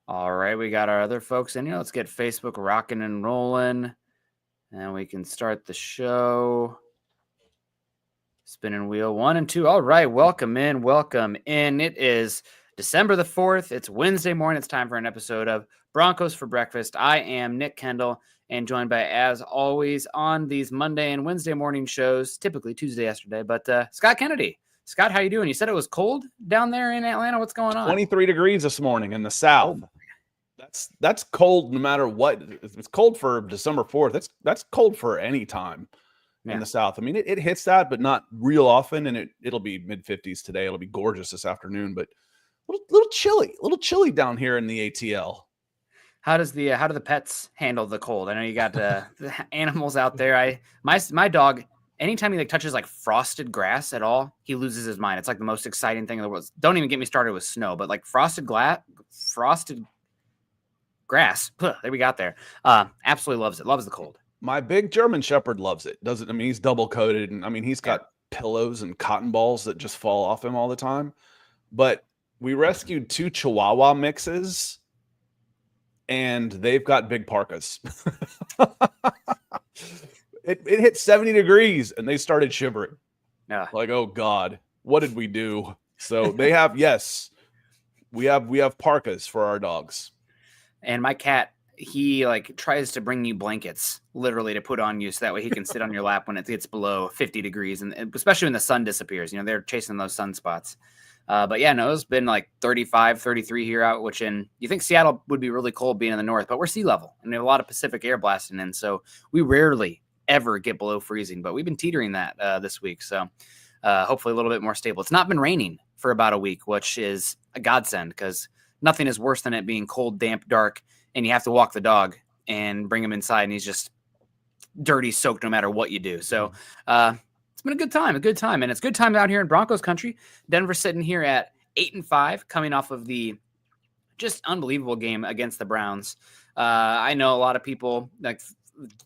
All right, we got our other folks in here. Let's get Facebook rocking and rolling, and we can start the show. Spinning wheel 1 and 2. All right, welcome in. It is December the 4th. It's Wednesday morning. It's time for an episode of Broncos for Breakfast. I am Nick Kendell, and joined by, as always, on these Monday and Wednesday morning shows, typically Tuesday yesterday, but Scott Kennedy. Scott, how you doing? You said it was cold down there in Atlanta. What's going on? 23 degrees this morning in the South. Oh. That's cold no matter what. It's cold for December 4th. That's cold for any time in the South. I mean, it hits that, but not real often, and it'll be mid-50s today. It'll be gorgeous this afternoon, but a little chilly down here in the ATL. How do the pets handle the cold? I know you got the animals out there. My dog, anytime he touches frosted grass at all, he loses his mind. It's like the most exciting thing in the world. Don't even get me started with snow, but frosted grass. There we got there. Absolutely loves it. Loves the cold. My big German Shepherd loves it. Doesn't, I mean, he's double coated, and I mean, he's got pillows and cotton balls that just fall off him all the time. But we rescued 2 Chihuahua mixes, and they've got big parkas. It hit 70 degrees, and they started shivering. Yeah. Like, oh God, what did we do? So they have, yes, we have parkas for our dogs. And my cat, he tries to bring you blankets literally to put on you so that way he can sit on your lap when it gets below 50 degrees. And especially when the sun disappears, they're chasing those sunspots. But yeah, no, it's been 35, 33 here out, which you think Seattle would be really cold being in the north, but we're sea level and we have a lot of Pacific air blasting in. So we rarely ever get below freezing, but we've been teetering that this week. So hopefully a little bit more stable. It's not been raining for about a week, which is a godsend because nothing is worse than it being cold, damp, dark, and you have to walk the dog and bring him inside, and he's just dirty, soaked no matter what you do. So it's been a good time, and it's good time out here in Broncos country. Denver sitting here at 8-5, coming off of the just unbelievable game against the Browns. I know a lot of people, like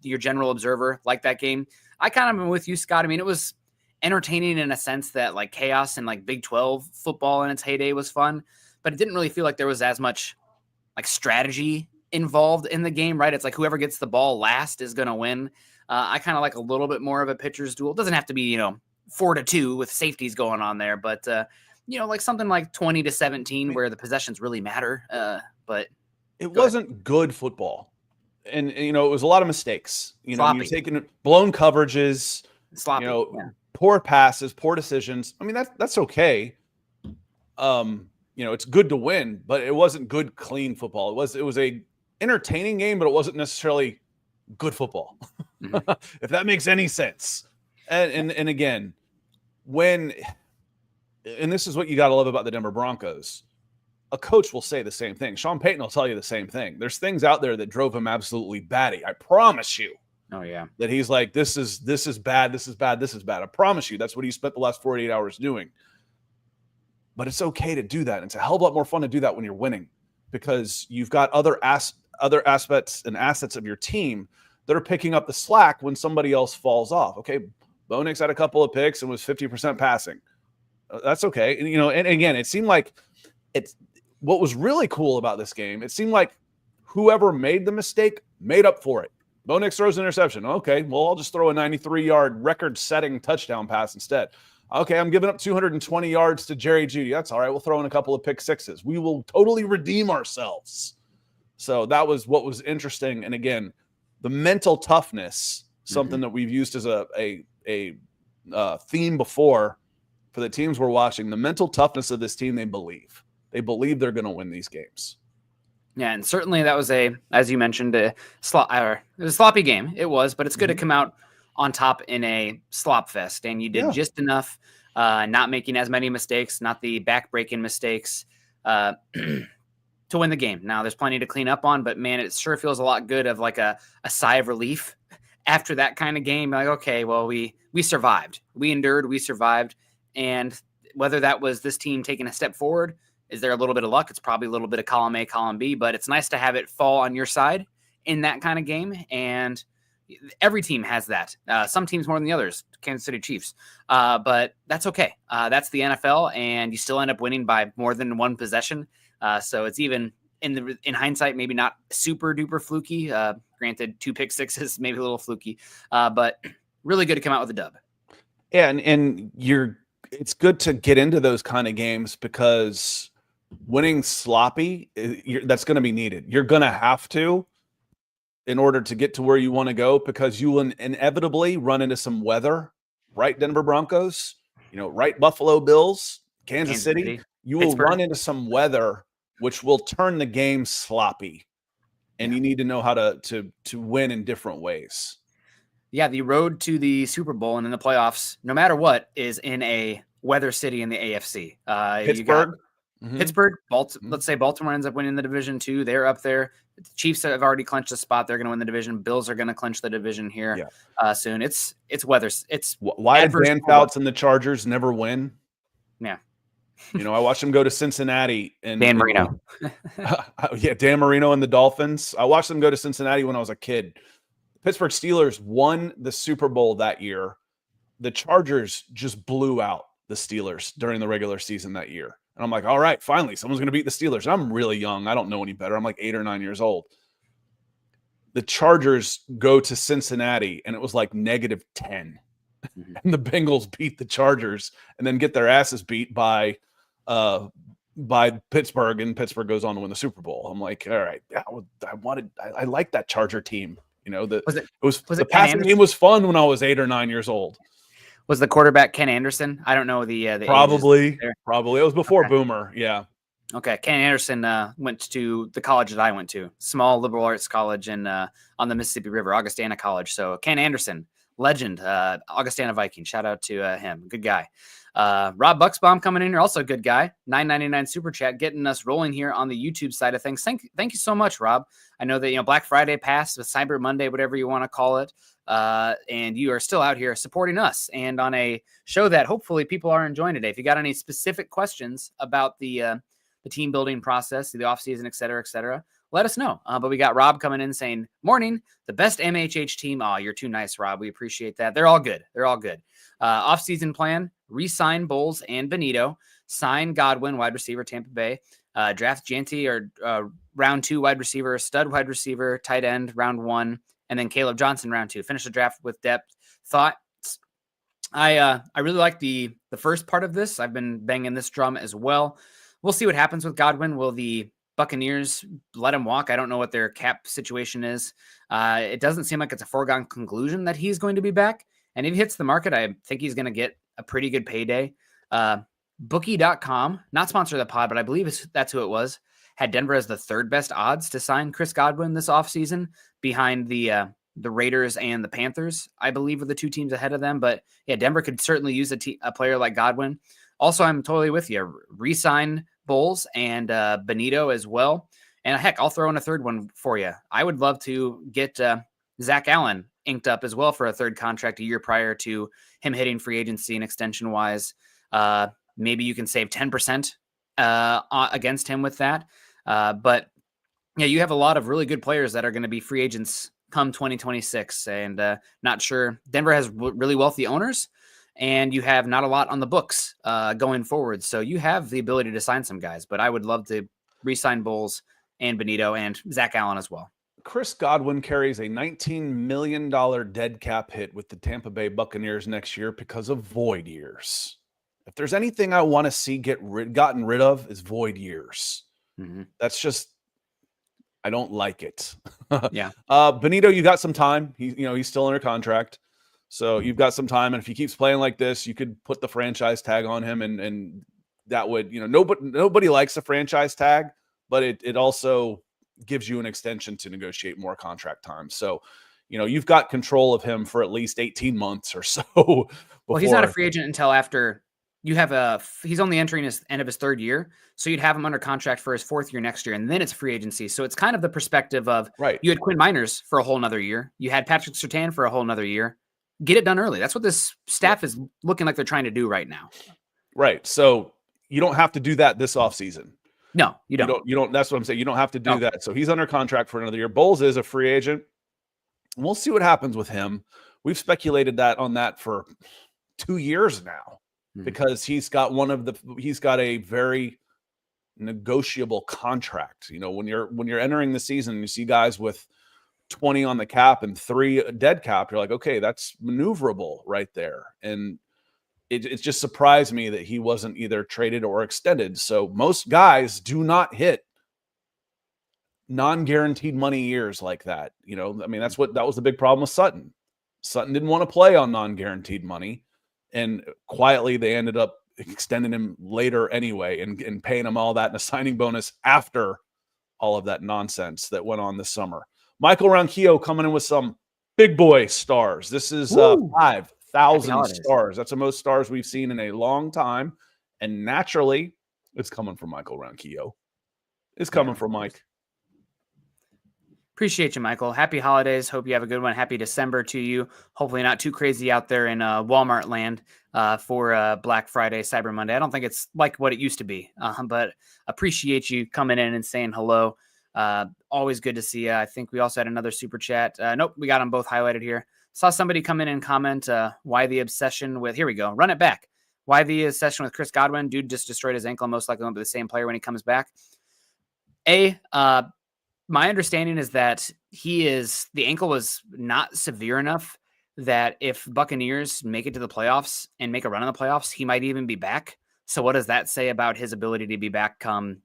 your general observer, like that game. I kind of am with you, Scott. I mean, it was entertaining in a sense that chaos and Big 12 football in its heyday was fun, but it didn't really feel like there was as much strategy involved in the game, right? It's whoever gets the ball last is going to win. I kind of like a little bit more of a pitcher's duel. It doesn't have to be, 4-2 with safeties going on there, but something like 20-17 where the possessions really matter. But it wasn't good football. And, it was a lot of mistakes. You're taking blown coverages, sloppy, poor passes, poor decisions. I mean, that's okay. It's good to win, but it wasn't good, clean football. It was a entertaining game, but it wasn't necessarily good football, if that makes any sense. And again, and this is what you got to love about the Denver Broncos. A coach will say the same thing. Sean Payton will tell you the same thing. There's things out there that drove him absolutely batty. I promise you. Oh yeah. That he's like, this is bad. This is bad. This is bad. I promise you. That's what he spent the last 48 hours doing. But it's okay to do that. It's a hell of a lot more fun to do that when you're winning, because you've got other aspects and assets of your team that are picking up the slack when somebody else falls off. Okay, Bo Nix had a couple of picks and was 50% passing. That's okay. And, and again, it seemed like what was really cool about this game. It seemed like whoever made the mistake made up for it. Bo Nix throws an interception. Okay, well, I'll just throw a 93-yard record-setting touchdown pass instead. Okay, I'm giving up 220 yards to Jerry Jeudy. That's all right. We'll throw in a couple of pick sixes. We will totally redeem ourselves. So that was what was interesting. And again, the mental toughness, something that we've used as a theme before for the teams we're watching. The mental toughness of this team, they believe they're going to win these games. Yeah, and certainly that was as you mentioned, it was a sloppy game. It was, but it's good to come out on top in a slop fest, and you did just enough, not making as many mistakes, not the back-breaking mistakes, to win the game. Now, there's plenty to clean up on, but man, it sure feels a lot good of a sigh of relief after that kind of game. Okay, well, we survived. We endured, we survived, and whether that was this team taking a step forward, is there a little bit of luck? It's probably a little bit of column A, column B, but it's nice to have it fall on your side in that kind of game, and every team has that. Some teams more than the others, Kansas City Chiefs. But that's okay. That's the NFL, and you still end up winning by more than one possession. So it's even in hindsight, maybe not super duper fluky. Granted, 2 pick sixes, maybe a little fluky, but really good to come out with a dub. Yeah, and it's good to get into those kind of games because winning sloppy, that's going to be needed. You're going to have to in order to get to where you want to go, because you will inevitably run into some weather, right? Denver Broncos, right? Buffalo Bills, Kansas City. You will run into some weather, which will turn the game sloppy, and you need to know how to win in different ways. Yeah, the road to the Super Bowl and in the playoffs, no matter what, is in a weather city in the AFC. Pittsburgh. Pittsburgh, let's say Baltimore ends up winning the division too. They're up there. The Chiefs have already clinched a spot. They're going to win the division. Bills are going to clinch the division here soon. It's weather. It's why did Dan Fouts and the Chargers never win? Yeah. I watched them go to Cincinnati and Dan Marino. Dan Marino and the Dolphins. I watched them go to Cincinnati when I was a kid. Pittsburgh Steelers won the Super Bowl that year. The Chargers just blew out the Steelers during the regular season that year. And I'm like, all right, finally, someone's going to beat the Steelers. I'm really young. I don't know any better. I'm like 8 or 9 years old. The Chargers go to Cincinnati, and it was like -10. And the Bengals beat the Chargers and then get their asses beat by Pittsburgh, and Pittsburgh goes on to win the Super Bowl. I'm like, all right, I like that Charger team. The passing game was fun when I was 8 or 9 years old. Was the quarterback Ken Anderson? I don't know the probably. It was before Boomer. Yeah. Okay. Ken Anderson went to the college that I went to, small liberal arts college on the Mississippi River, Augustana College. So Ken Anderson, legend, Augustana Viking. Shout out to him. Good guy. Rob Bucksbaum coming in here, also a good guy. $9.99 super chat, getting us rolling here on the YouTube side of things. Thank you so much, Rob. I know that Black Friday passed, with Cyber Monday, whatever you want to call it, and you are still out here supporting us and on a show that hopefully people are enjoying today. If you got any specific questions about the team building process, the offseason, et cetera, let us know. But we got Rob coming in saying, morning, the best MHH team. Oh, you're too nice, Rob. We appreciate that. They're all good. Offseason plan, re-sign Bowles and Benito, sign Godwin, wide receiver, Tampa Bay, draft Janty or round 2 wide receiver, stud wide receiver, tight end, round 1, and then Caleb Johnson, round 2. Finish the draft with depth. Thoughts? I really like the first part of this. I've been banging this drum as well. We'll see what happens with Godwin. Will the Buccaneers let him walk? I don't know what their cap situation is. It doesn't seem like it's a foregone conclusion that he's going to be back. And if he hits the market, I think he's going to get a pretty good payday. Bookie.com, not sponsored the pod, but I believe that's who it was, had Denver as the 3rd best odds to sign Chris Godwin this offseason, behind the Raiders and the Panthers, I believe, are the 2 teams ahead of them. But yeah, Denver could certainly use a player like Godwin. Also, I'm totally with you. Re-sign Bowles and Benito as well. And heck, I'll throw in a 3rd one for you. I would love to get Zach Allen inked up as well for a 3rd contract a year prior to him hitting free agency and extension wise. Maybe you can save 10% against him with that. But yeah, you have a lot of really good players that are going to be free agents come 2026, and not sure. Denver has really wealthy owners, and you have not a lot on the books going forward. So you have the ability to sign some guys, but I would love to re-sign Bowles and Benito and Zach Allen as well. Chris Godwin carries a $19 million dead cap hit with the Tampa Bay Buccaneers next year because of void years. If there's anything I want to see gotten rid of, is void years. Mm-hmm. That's just, I don't like it. Yeah. Benito, you got some time. He's still under contract, so you've got some time. And if he keeps playing like this, you could put the franchise tag on him, and that would, nobody likes the franchise tag, but it also gives you an extension to negotiate more contract time. So, you've got control of him for at least 18 months or so. Well, he's not a free agent until after you have he's only entering his end of his 3rd year. So you'd have him under contract for his 4th year next year, and then it's free agency. So it's kind of the perspective of, right. You had Quinn Miners for a whole nother year. You had Patrick Surtain for a whole nother year. Get it done early. That's what this staff is looking like they're trying to do right now. Right. So you don't have to do that this offseason. No, you don't. You don't. That's what I'm saying. You don't have to do that. So he's under contract for another year. Bowles is a free agent. We'll see what happens with him. We've speculated on that for 2 years now, because he's got a very negotiable contract. You know, when you're entering the season, you see guys with 20 on the cap and 3 dead cap, you're like, okay, that's maneuverable right there. And it just surprised me that he wasn't either traded or extended. So most guys do not hit non-guaranteed money years like that. You know, I mean, that was the big problem with Sutton. Sutton didn't want to play on non-guaranteed money, and quietly they ended up extending him later anyway and paying him all that in a signing bonus after all of that nonsense that went on this summer. Michael Ronquillo coming in with some big boy stars. This is 5,000 stars. That's the most stars we've seen in a long time. And naturally, it's coming from Michael Ronquillo. It's coming from Mike. Appreciate you, Michael. Happy holidays. Hope you have a good one. Happy December to you. Hopefully not too crazy out there in Walmart land for Black Friday, Cyber Monday. I don't think it's like what it used to be, but appreciate you coming in and saying hello. Always good to see you. I think we also had another super chat. Nope, we got them both highlighted here. Saw somebody come in and comment why the obsession with, here we go, run it back. Why the obsession with Chris Godwin? Dude just destroyed his ankle. Most likely won't be the same player when he comes back. My understanding is that the ankle was not severe enough that if Buccaneers make it to the playoffs and make a run in the playoffs, he might even be back. So what does that say about his ability to be back come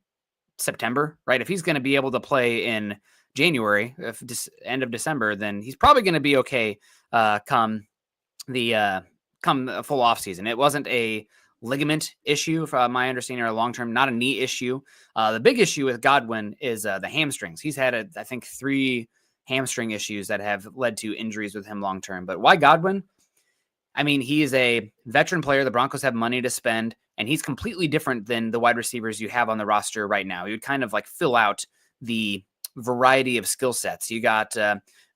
September, right? If he's going to be able to play in January, end of December, then he's probably going to be okay come a full off season. It wasn't a ligament issue, from my understanding, or long-term, not a knee issue. The big issue with Godwin is the hamstrings. He's had, I think, 3 hamstring issues that have led to injuries with him long-term. But why Godwin? I mean, he is a veteran player. The Broncos have money to spend, and he's completely different than the wide receivers you have on the roster right now. He would kind of like fill out the variety of skill sets. You got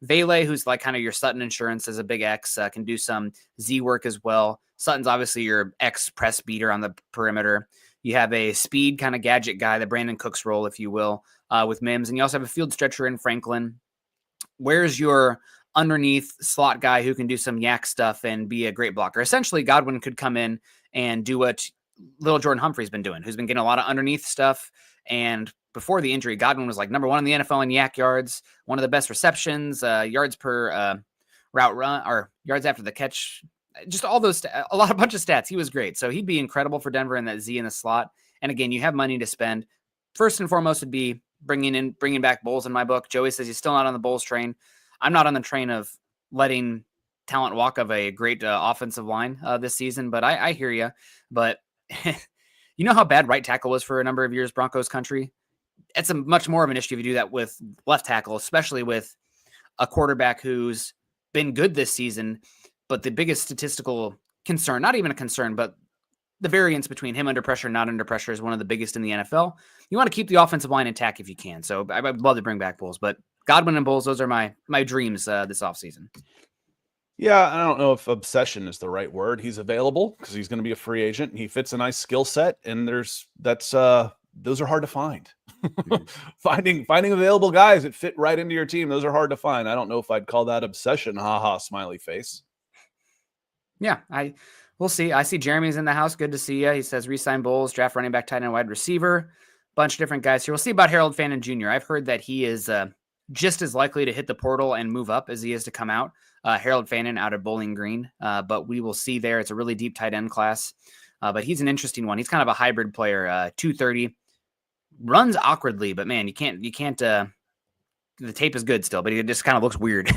Vele, who's like kind of your Sutton insurance as a big X, can do some Z work as well. Sutton's obviously your X press beater on the perimeter. You have a speed kind of gadget guy, the Brandon Cooks role, if you will, with Mims. And you also have a field stretcher in Franklin. Where's your underneath slot guy who can do some yak stuff and be a great blocker? Essentially, Godwin could come in and do what little Jordan Humphrey's been doing, who's been getting a lot of underneath stuff. And before the injury, Godwin was like number 1 in the NFL in yak yards, one of the best receptions, yards per route run, or yards after the catch, just all those, a bunch of stats. He was great. So he'd be incredible for Denver in that Z in the slot. And again, you have money to spend. First and foremost would be bringing back Bowles in my book. Joey says he's still not on the Bowles train. I'm not on the train of letting talent walk of a great offensive line this season, but I hear you. But you know how bad right tackle was for a number of years, Broncos country? It's a much more of an issue if you do that with left tackle, especially with a quarterback who's been good this season. But the biggest statistical concern, not even a concern, but the variance between him under pressure and not under pressure is one of the biggest in the NFL. You want to keep the offensive line intact if you can. So I'd love to bring back Bowles, but Godwin and Bowles, those are my dreams this offseason. Yeah, I don't know if obsession is the right word. He's available because he's going to be a free agent. He fits a nice skill set, and those are hard to find. finding available guys that fit right into your team, those are hard to find. I don't know if I'd call that obsession. Haha, smiley face. Yeah, we'll see. I see Jeremy's in the house. Good to see you. He says re-sign Bowles, draft running back, tight end, wide receiver. Bunch of different guys here. We'll see about Harold Fannin Jr. I've heard that he is just as likely to hit the portal and move up as he is to come out. Harold Fannin out of Bowling Green, but we will see there. It's a really deep tight end class, but he's an interesting one. He's kind of a hybrid player, 230, runs awkwardly, but man, you can't. The tape is good still, but it just kind of looks weird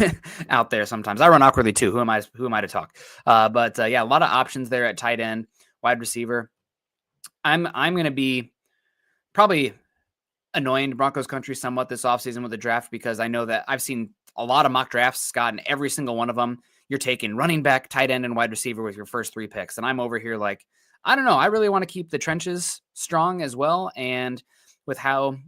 out there sometimes. I run awkwardly too. Who am I to talk? But yeah, a lot of options there at tight end, wide receiver. I'm going to be probably annoying Broncos country somewhat this offseason with the draft, because I know that I've seen a lot of mock drafts, Scott, and every single one of them, you're taking running back, tight end, and wide receiver with your first 3 picks. And I'm over here like, I don't know. I really want to keep the trenches strong as well. And with how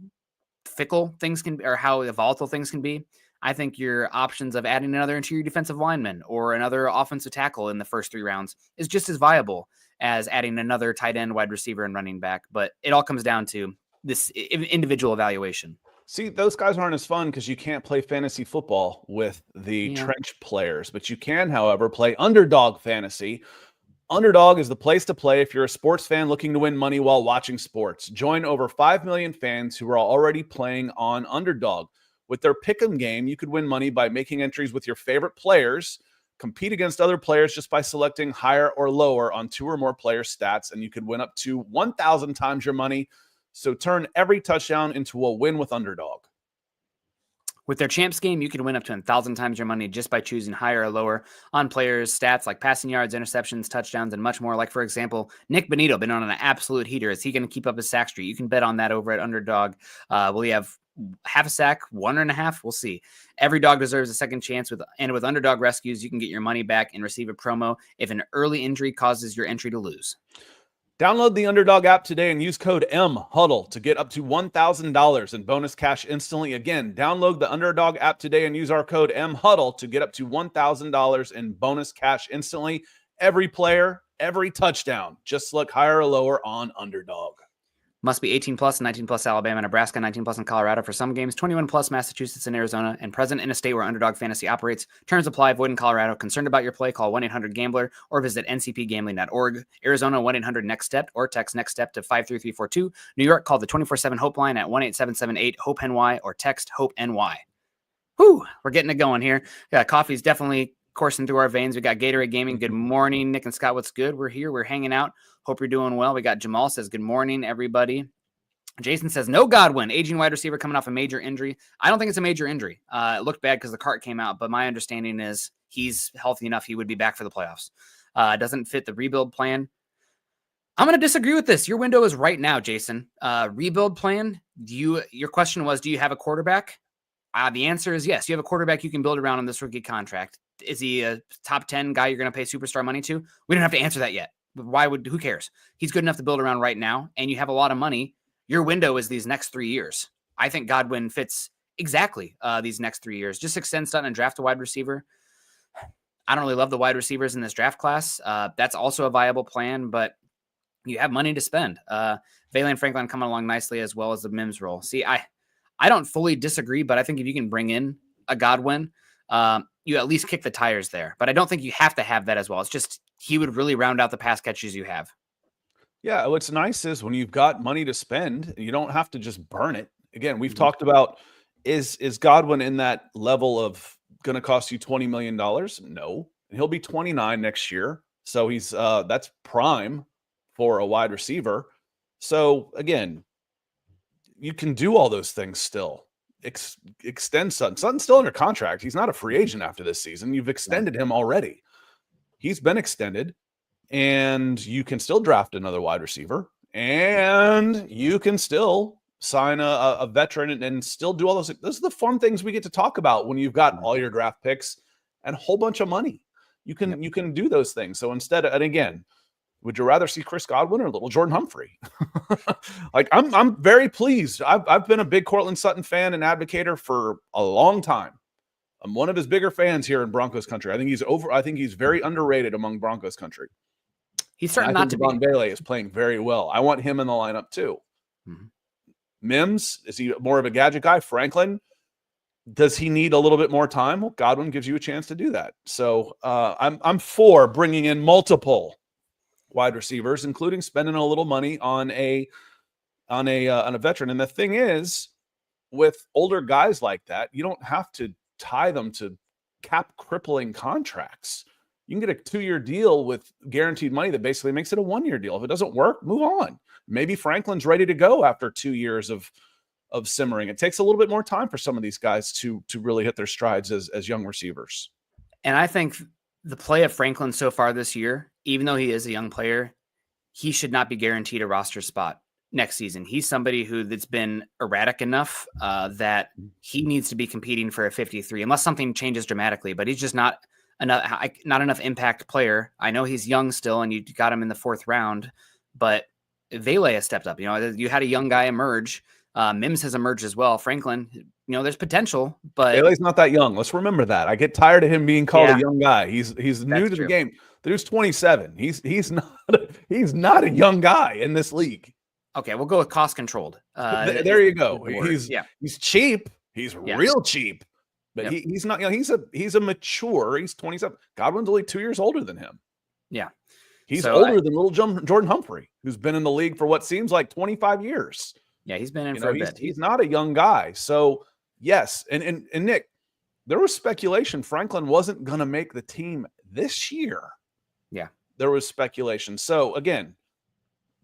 fickle things can, or how volatile things can be, I think your options of adding another interior defensive lineman or another offensive tackle in the first 3 rounds is just as viable as adding another tight end, wide receiver, and running back. But it all comes down to this individual evaluation. See, those guys aren't as fun because you can't play fantasy football with the trench players, but you can, however, play underdog fantasy Underdog is the place to play if you're a sports fan looking to win money while watching sports. Join over 5 million fans who are already playing on Underdog. With their pick'em game, you could win money by making entries with your favorite players, compete against other players just by selecting higher or lower on 2 or more player stats, and you could win up to 1,000 times your money. So turn every touchdown into a win with Underdog. With their champs game, you can win up to 1,000 times your money just by choosing higher or lower on players' stats like passing yards, interceptions, touchdowns, and much more. Like, for example, Nick Bonito been on an absolute heater. Is he going to keep up his sack streak? You can bet on that over at Underdog. Will he have half a sack, 1.5? We'll see. Every dog deserves a second chance. With Underdog Rescues, you can get your money back and receive a promo if an early injury causes your entry to lose. Download the Underdog app today and use code MHuddle to get up to $1,000 in bonus cash instantly. Again, download the Underdog app today and use our code MHuddle to get up to $1,000 in bonus cash instantly. Every player, every touchdown. Just select higher or lower on Underdog. Must be 18 plus, 19 plus Alabama, Nebraska, 19 plus in Colorado for some games, 21 plus Massachusetts and Arizona, and present in a state where Underdog Fantasy operates. Terms apply. Void in Colorado. Concerned about your play? Call 1-800-GAMBLER or visit ncpgambling.org. Arizona, 1-800-NEXT-STEP or text NEXT STEP to 53342. New York, call the 24/7 Hope line at 1-877-8-HOPE-NY or text HOPE-NY. Whew, we're getting it going here. Coffee's definitely coursing through our veins. We got Gatorade Gaming. Good morning, Nick and Scott. What's good? We're here. We're hanging out. Hope you're doing well. We got Jamal says, good morning, everybody. Jason says, no Godwin, aging wide receiver coming off a major injury. I don't think it's a major injury. It looked bad because the cart came out, but my understanding is he's healthy enough. He would be back for the playoffs. Doesn't fit the rebuild plan. I'm going to disagree with this. Your window is right now, Jason. Rebuild plan. Your question was, do you have a quarterback? The answer is yes. You have a quarterback you can build around on this rookie contract. Is he a top 10 guy you're going to pay superstar money to? We don't have to answer that yet. Who cares? He's good enough to build around right now, and you have a lot of money. Your window is these next 3 years. I think Godwin fits exactly these next 3 years. Just extend Sutton and draft a wide receiver. I don't really love the wide receivers in this draft class. That's also a viable plan, but you have money to spend. Valiant Franklin coming along nicely as well as the Mims role. See, I don't fully disagree, but I think if you can bring in a Godwin, you at least kick the tires there. But I don't think you have to have that as well. It's just he would really round out the pass catches you have. Yeah, what's nice is when you've got money to spend, you don't have to just burn it. Again, we've talked about, is Godwin in that level of going to cost you $20 million? No. He'll be 29 next year. So he's that's prime for a wide receiver. So again, you can do all those things still. Extend Sutton. Sutton's still under contract. He's not a free agent after this season. You've extended him already. He's been extended. And you can still draft another wide receiver, and you can still sign a veteran and still do all those. Those are the fun things we get to talk about when you've got all your draft picks and a whole bunch of money. You can do those things. So instead, and again, would you rather see Chris Godwin or little Jordan Humphrey? Like I'm very pleased. I've been a big Cortland Sutton fan and advocator for a long time. I'm one of his bigger fans here in Broncos country. I think he's very underrated among Broncos country. He's starting not to be. Bailey is playing very well. I want him in the lineup too. Mm-hmm. Mims, is he more of a gadget guy? Franklin, does he need a little bit more time? Well, Godwin gives you a chance to do that. So I'm for bringing in multiple wide receivers, including spending a little money on a veteran. And the thing is, with older guys like that, you don't have to tie them to cap crippling contracts. You can get a 2-year deal with guaranteed money that basically makes it a 1-year deal. If it doesn't work, move on. Maybe Franklin's ready to go after 2 years of simmering. It takes a little bit more time for some of these guys to really hit their strides as young receivers. And I think the play of Franklin so far this year, even though he is a young player, he should not be guaranteed a roster spot next season. He's somebody that's been erratic enough that he needs to be competing for a 53 unless something changes dramatically, but he's just not enough impact player. I know he's young still, and you got him in the 4th round, but Vele has stepped up. You had a young guy emerge. Mims has emerged as well. Franklin, there's potential, but Vele's not that young. Let's remember that. I get tired of him being called a young guy. He's new to the game. The dude's 27. He's not a young guy in this league. Okay, we'll go with cost controlled. There you go. He's cheap. He's real cheap. But he's not, he's a mature, he's 27. Godwin's only 2 years older than him. Yeah. He's So older than little Jordan Humphrey, who's been in the league for what seems like 25 years. yeah, he's been in for a bit. He's not a young guy. So, yes. And Nick, there was speculation Franklin wasn't going to make the team this year. Yeah. There was speculation. So, again,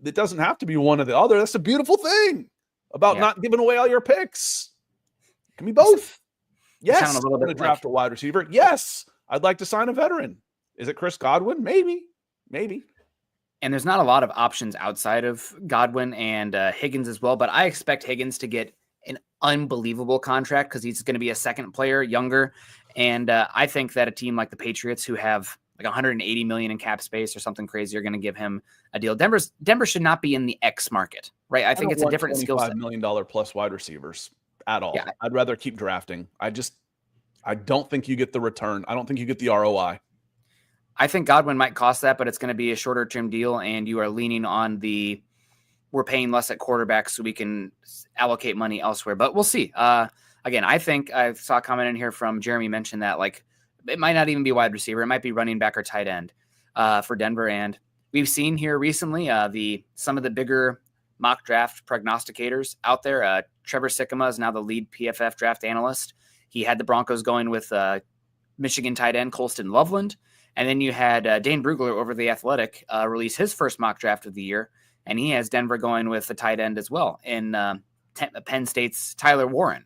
it doesn't have to be one or the other. That's the beautiful thing about not giving away all your picks. It can be both. Yes, I'm going to draft a wide receiver. Yes, I'd like to sign a veteran. Is it Chris Godwin? Maybe. And there's not a lot of options outside of Godwin and Higgins as well, but I expect Higgins to get an unbelievable contract because he's going to be a second player, younger. And I think that a team like the Patriots, who have like 180 million in cap space or something crazy, are going to give him a deal. Denver should not be in the X market, right? I think it's a different skill set. $25 million plus wide receivers at all. Yeah. I'd rather keep drafting. I don't think you get the return. I don't think you get the ROI. I think Godwin might cost that, but it's going to be a shorter term deal, and you are leaning on we're paying less at quarterback so we can allocate money elsewhere. But we'll see. Again, I think I saw a comment in here from Jeremy mentioned that like it might not even be wide receiver. It might be running back or tight end for Denver. And we've seen here recently some of the bigger mock draft prognosticators out there. Trevor Sikkema is now the lead PFF draft analyst. He had the Broncos going with Michigan tight end Colston Loveland. And then you had Dane Brugler over The Athletic release his first mock draft of the year, and he has Denver going with a tight end as well in Penn State's Tyler Warren.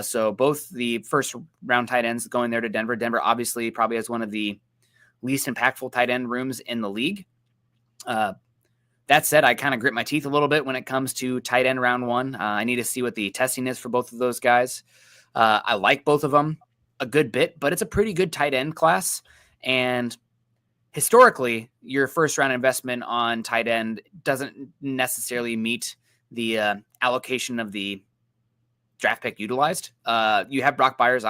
So both the first round tight ends going there to Denver. Denver obviously probably has one of the least impactful tight end rooms in the league. That said, I kind of grit my teeth a little bit when it comes to tight end round one. I need to see what the testing is for both of those guys. I like both of them a good bit, but it's a pretty good tight end class. And historically, your first round investment on tight end doesn't necessarily meet the allocation of the draft pick utilized. You have Brock Bowers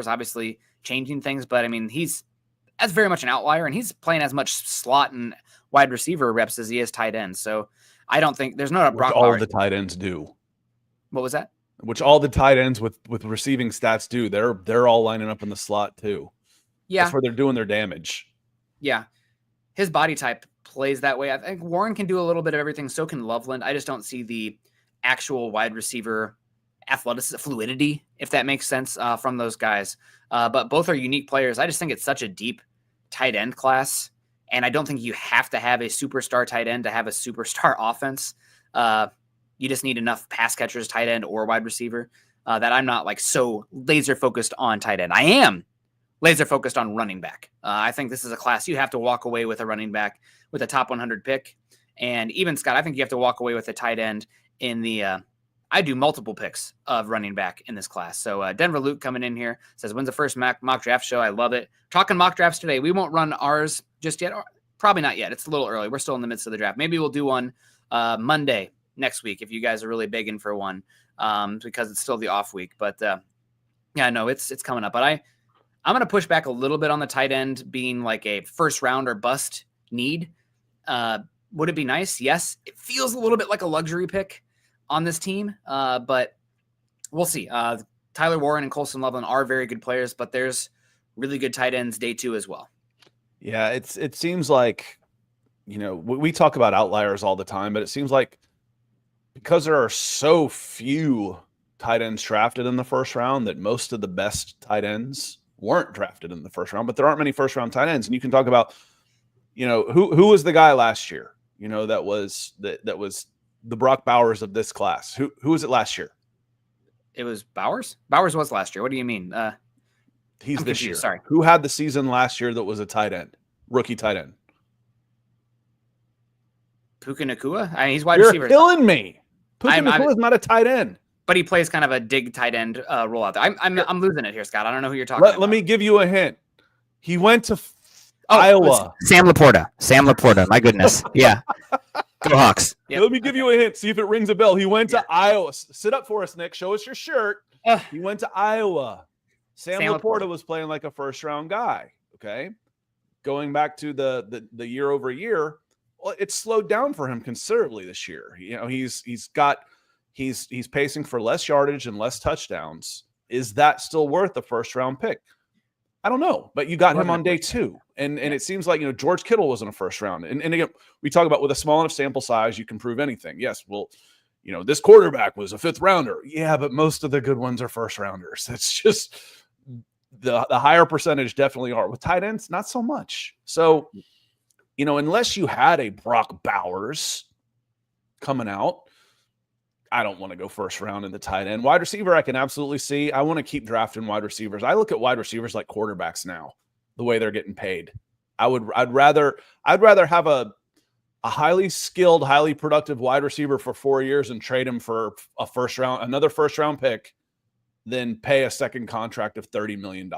obviously changing things, but I mean, that's very much an outlier, and he's playing as much slot and wide receiver reps as he is tight end. So I don't think there's not a Brock Bowers. All the tight ends do. What was that? Which all the tight ends with receiving stats do. They're all lining up in the slot too. Yeah. That's where they're doing their damage. Yeah. His body type plays that way. I think Warren can do a little bit of everything. So can Loveland. I just don't see the actual wide receiver athleticism, fluidity, if that makes sense, from those guys. But both are unique players. I just think it's such a deep tight end class. And I don't think you have to have a superstar tight end to have a superstar offense. You just need enough pass catchers, tight end or wide receiver, that I'm not like so laser focused on tight end. I am laser focused on running back. I think this is a class you have to walk away with a running back with a top 100 pick. And even Scott, I think you have to walk away with a tight end in the, I do multiple picks of running back in this class. So Denver Luke coming in here says, when's the first mock draft show? I love it. Talking mock drafts today. We won't run ours just yet. Or probably not yet. It's a little early. We're still in the midst of the draft. Maybe we'll do one Monday next week if you guys are really begging for one, because it's still the off week. But yeah, no, it's coming up. But I'm going to push back a little bit on the tight end being like a first round or bust need. Would it be nice? Yes. It feels a little bit like a luxury pick on this team, but we'll see. Tyler Warren and Colston Loveland are very good players, but there's really good tight ends day two as well. Yeah, it seems like, we talk about outliers all the time, but it seems like because there are so few tight ends drafted in the first round that most of the best tight ends weren't drafted in the first round, but there aren't many first round tight ends. And you can talk about, who was the guy last year, that was the Brock Bowers of this class. Who was it last year? It was Bowers. Bowers was last year. What do you mean? He's I'm this confused. year. Sorry. Who had the season last year that was a tight end, rookie tight end? Puka Nacua? I mean, he's wide You're receiver. You're killing me. Puka Nacua is not a tight end. But he plays kind of a dig tight end role out there. I'm losing it here, Scott. I don't know who you're talking about. Let me give you a hint. He went to Iowa. Sam Laporta. My goodness. Yeah. Go Hawks. Yep. Let me give you a hint. See if it rings a bell. He went to Iowa. Sit up for us, Nick. Show us your shirt. He went to Iowa. Sam Laporta was playing like a first-round guy. Okay, going back to the year over year, well, it's slowed down for him considerably this year. He's pacing for less yardage and less touchdowns. Is that still worth a first-round pick? I don't know, but you got him Wasn't on a day first 2. And Yeah. it seems like, George Kittle wasn't a first round. And again, we talk about with a small enough sample size, you can prove anything. Yes, well, this quarterback was a 5th rounder. Yeah, but most of the good ones are first rounders. It's just the higher percentage definitely are. With tight ends, not so much. So, unless you had a Brock Bowers coming out, I don't want to go first round in the tight end. Wide receiver, I can absolutely see. I want to keep drafting wide receivers. I look at wide receivers like quarterbacks now, the way they're getting paid. I'd rather have a highly skilled, highly productive wide receiver for 4 years and trade him for another first round pick than pay a second contract of $30 million.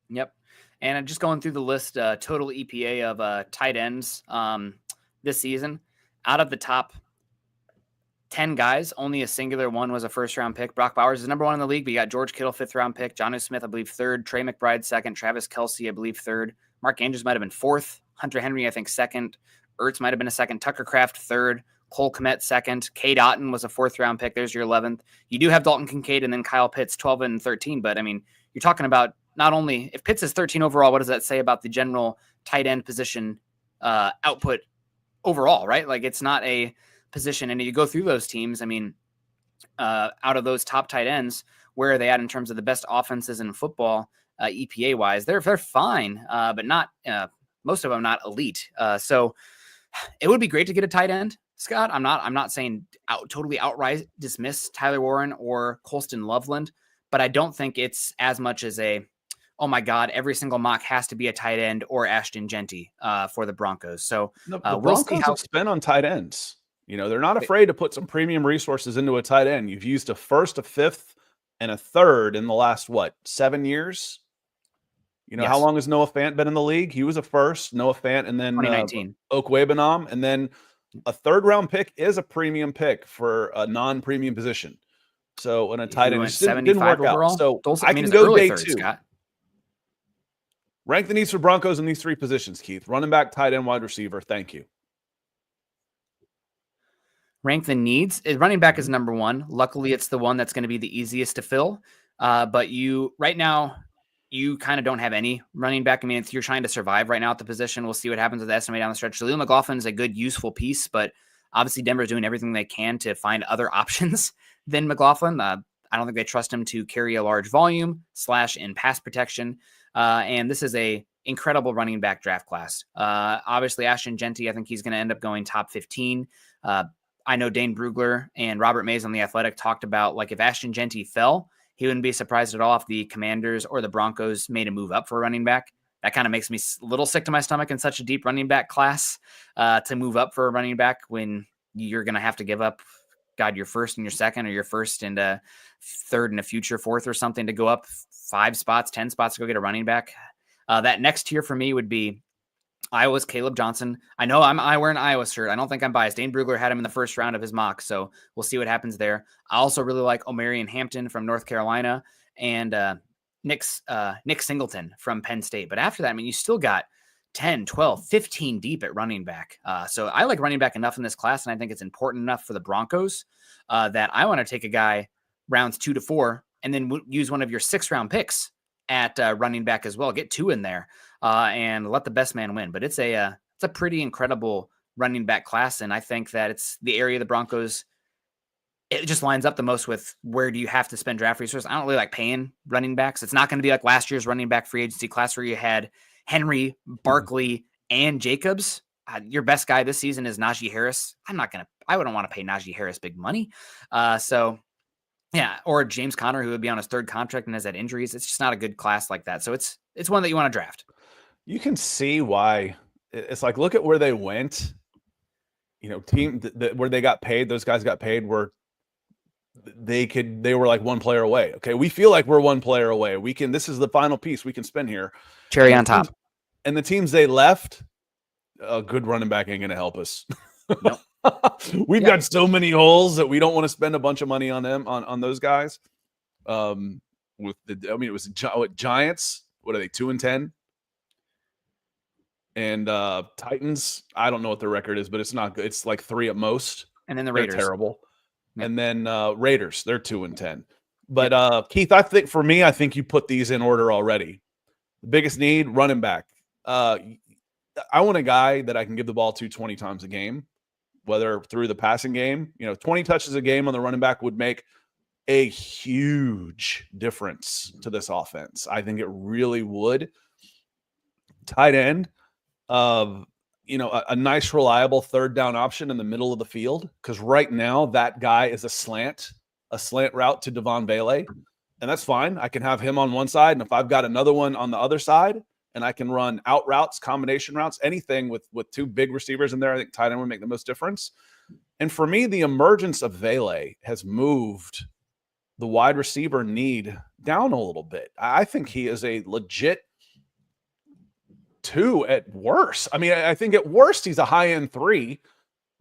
Yep. And just going through the list, total EPA of tight ends this season, out of the top 10 guys, only a singular one was a first-round pick. Brock Bowers is number 1 in the league, but you got George Kittle, 5th-round pick. Jonnu Smith, I believe, 3rd. Trey McBride, 2nd. Travis Kelce, I believe, 3rd. Mark Andrews might have been 4th. Hunter Henry, I think, 2nd. Ertz might have been a 2nd. Tucker Kraft, 3rd. Cole Kmet, 2nd. Cade Otton was a 4th-round pick. There's your 11th. You do have Dalton Kincaid and then Kyle Pitts, 12 and 13. But, I mean, you're talking about not only – if Pitts is 13 overall, what does that say about the general tight end position output overall, right? Like, it's not a – position. And you go through those teams, I mean, out of those top tight ends, where are they at in terms of the best offenses in football, EPA wise? They're fine, but not most of them not elite. So it would be great to get a tight end, Scott. I'm not saying totally outright dismiss Tyler Warren or Colston Loveland, but I don't think it's as much as oh my God, every single mock has to be a tight end or Ashton Genty for the Broncos. So The we'll see Broncos how have spent on tight ends. They're not afraid to put some premium resources into a tight end. You've used a 1st, a 5th, and a 3rd in the last, 7 years? Yes. How long has Noah Fant been in the league? He was a 1st, Noah Fant, and then 2019. Okwebanam, and then a 3rd-round pick is a premium pick for a non-premium position. So in a tight end, it didn't work overall. out. So Those, I can go day 2. Scott. Rank the needs for Broncos in these 3 positions, Keith. Running back, tight end, wide receiver. Thank you. Rank the needs. Running back is number 1. Luckily, it's the one that's going to be the easiest to fill. But right now, you kind of don't have any running back. I mean, you're trying to survive right now at the position. We'll see what happens with the estimate down the stretch. Jaleel McLaughlin is a good, useful piece, but obviously Denver's doing everything they can to find other options than McLaughlin. I don't think they trust him to carry a large volume / in pass protection. And this is a incredible running back draft class. Obviously, Ashton Genty, I think he's going to end up going top 15. I know Dane Brugler and Robert Mays on The Athletic talked about, like, if Ashton Genty fell, he wouldn't be surprised at all if the Commanders or the Broncos made a move up for a running back. That kind of makes me a little sick to my stomach in such a deep running back class to move up for a running back when you're going to have to give up, your 1st and your 2nd, or your 1st and a 3rd and a future 4th or something to go up 5 spots, 10 spots to go get a running back. That next tier for me would be Iowa's Caleb Johnson. I know I wear an Iowa shirt. I don't think I'm biased. Dane Brugler had him in the 1st round of his mock, so we'll see what happens there. I also really like Omarion Hampton from North Carolina and Nick Singleton from Penn State. But after that, I mean, you still got 10, 12, 15 deep at running back. So I like running back enough in this class, and I think it's important enough for the Broncos that I want to take a guy rounds 2 to 4 and then use one of your 6th-round picks at running back as well. Get 2 in there and let the best man win. But it's a pretty incredible running back class, and I think that it's the area of the Broncos. It just lines up the most with where do you have to spend draft resources. I don't really like paying running backs. It's not going to be like last year's running back free agency class where you had Henry, Barkley, and Jacobs. Your best guy this season is Najee Harris. I wouldn't want to pay Najee Harris big money. Yeah, or James Conner, who would be on his 3rd contract and has had injuries. It's just not a good class like that. So it's one that you want to draft. You can see why. It's like, look at where they went. Where they got paid, those guys got paid where they were like 1 player away. Okay, we feel like we're 1 player away. This is the final piece we can spin here. Cherry on top. And the teams they left, a good running back ain't going to help us. Nope. We've got so many holes that we don't want to spend a bunch of money on them, on those guys. It was Giants. What are they, 2-10? And Titans, I don't know what their record is, but it's not good. It's like 3 at most. And then the Raiders. They're terrible. Yep. And then Raiders, they're 2-10. But Keith, I think you put these in order already. The biggest need, running back. I want a guy that I can give the ball to 20 times a game, whether through the passing game. 20 touches a game on the running back would make a huge difference to this offense. I think it really would. Tight end, a nice, reliable third down option in the middle of the field, because right now that guy is a slant route to Devon Bailey, and that's fine. I can have him on one side, and if I've got another one on the other side, and I can run out routes, combination routes, anything with two big receivers in there, I think tight end would make the most difference. And for me, the emergence of Vele has moved the wide receiver need down a little bit. I think he is a legit 2 at worst. I mean, I think at worst he's a high-end 3,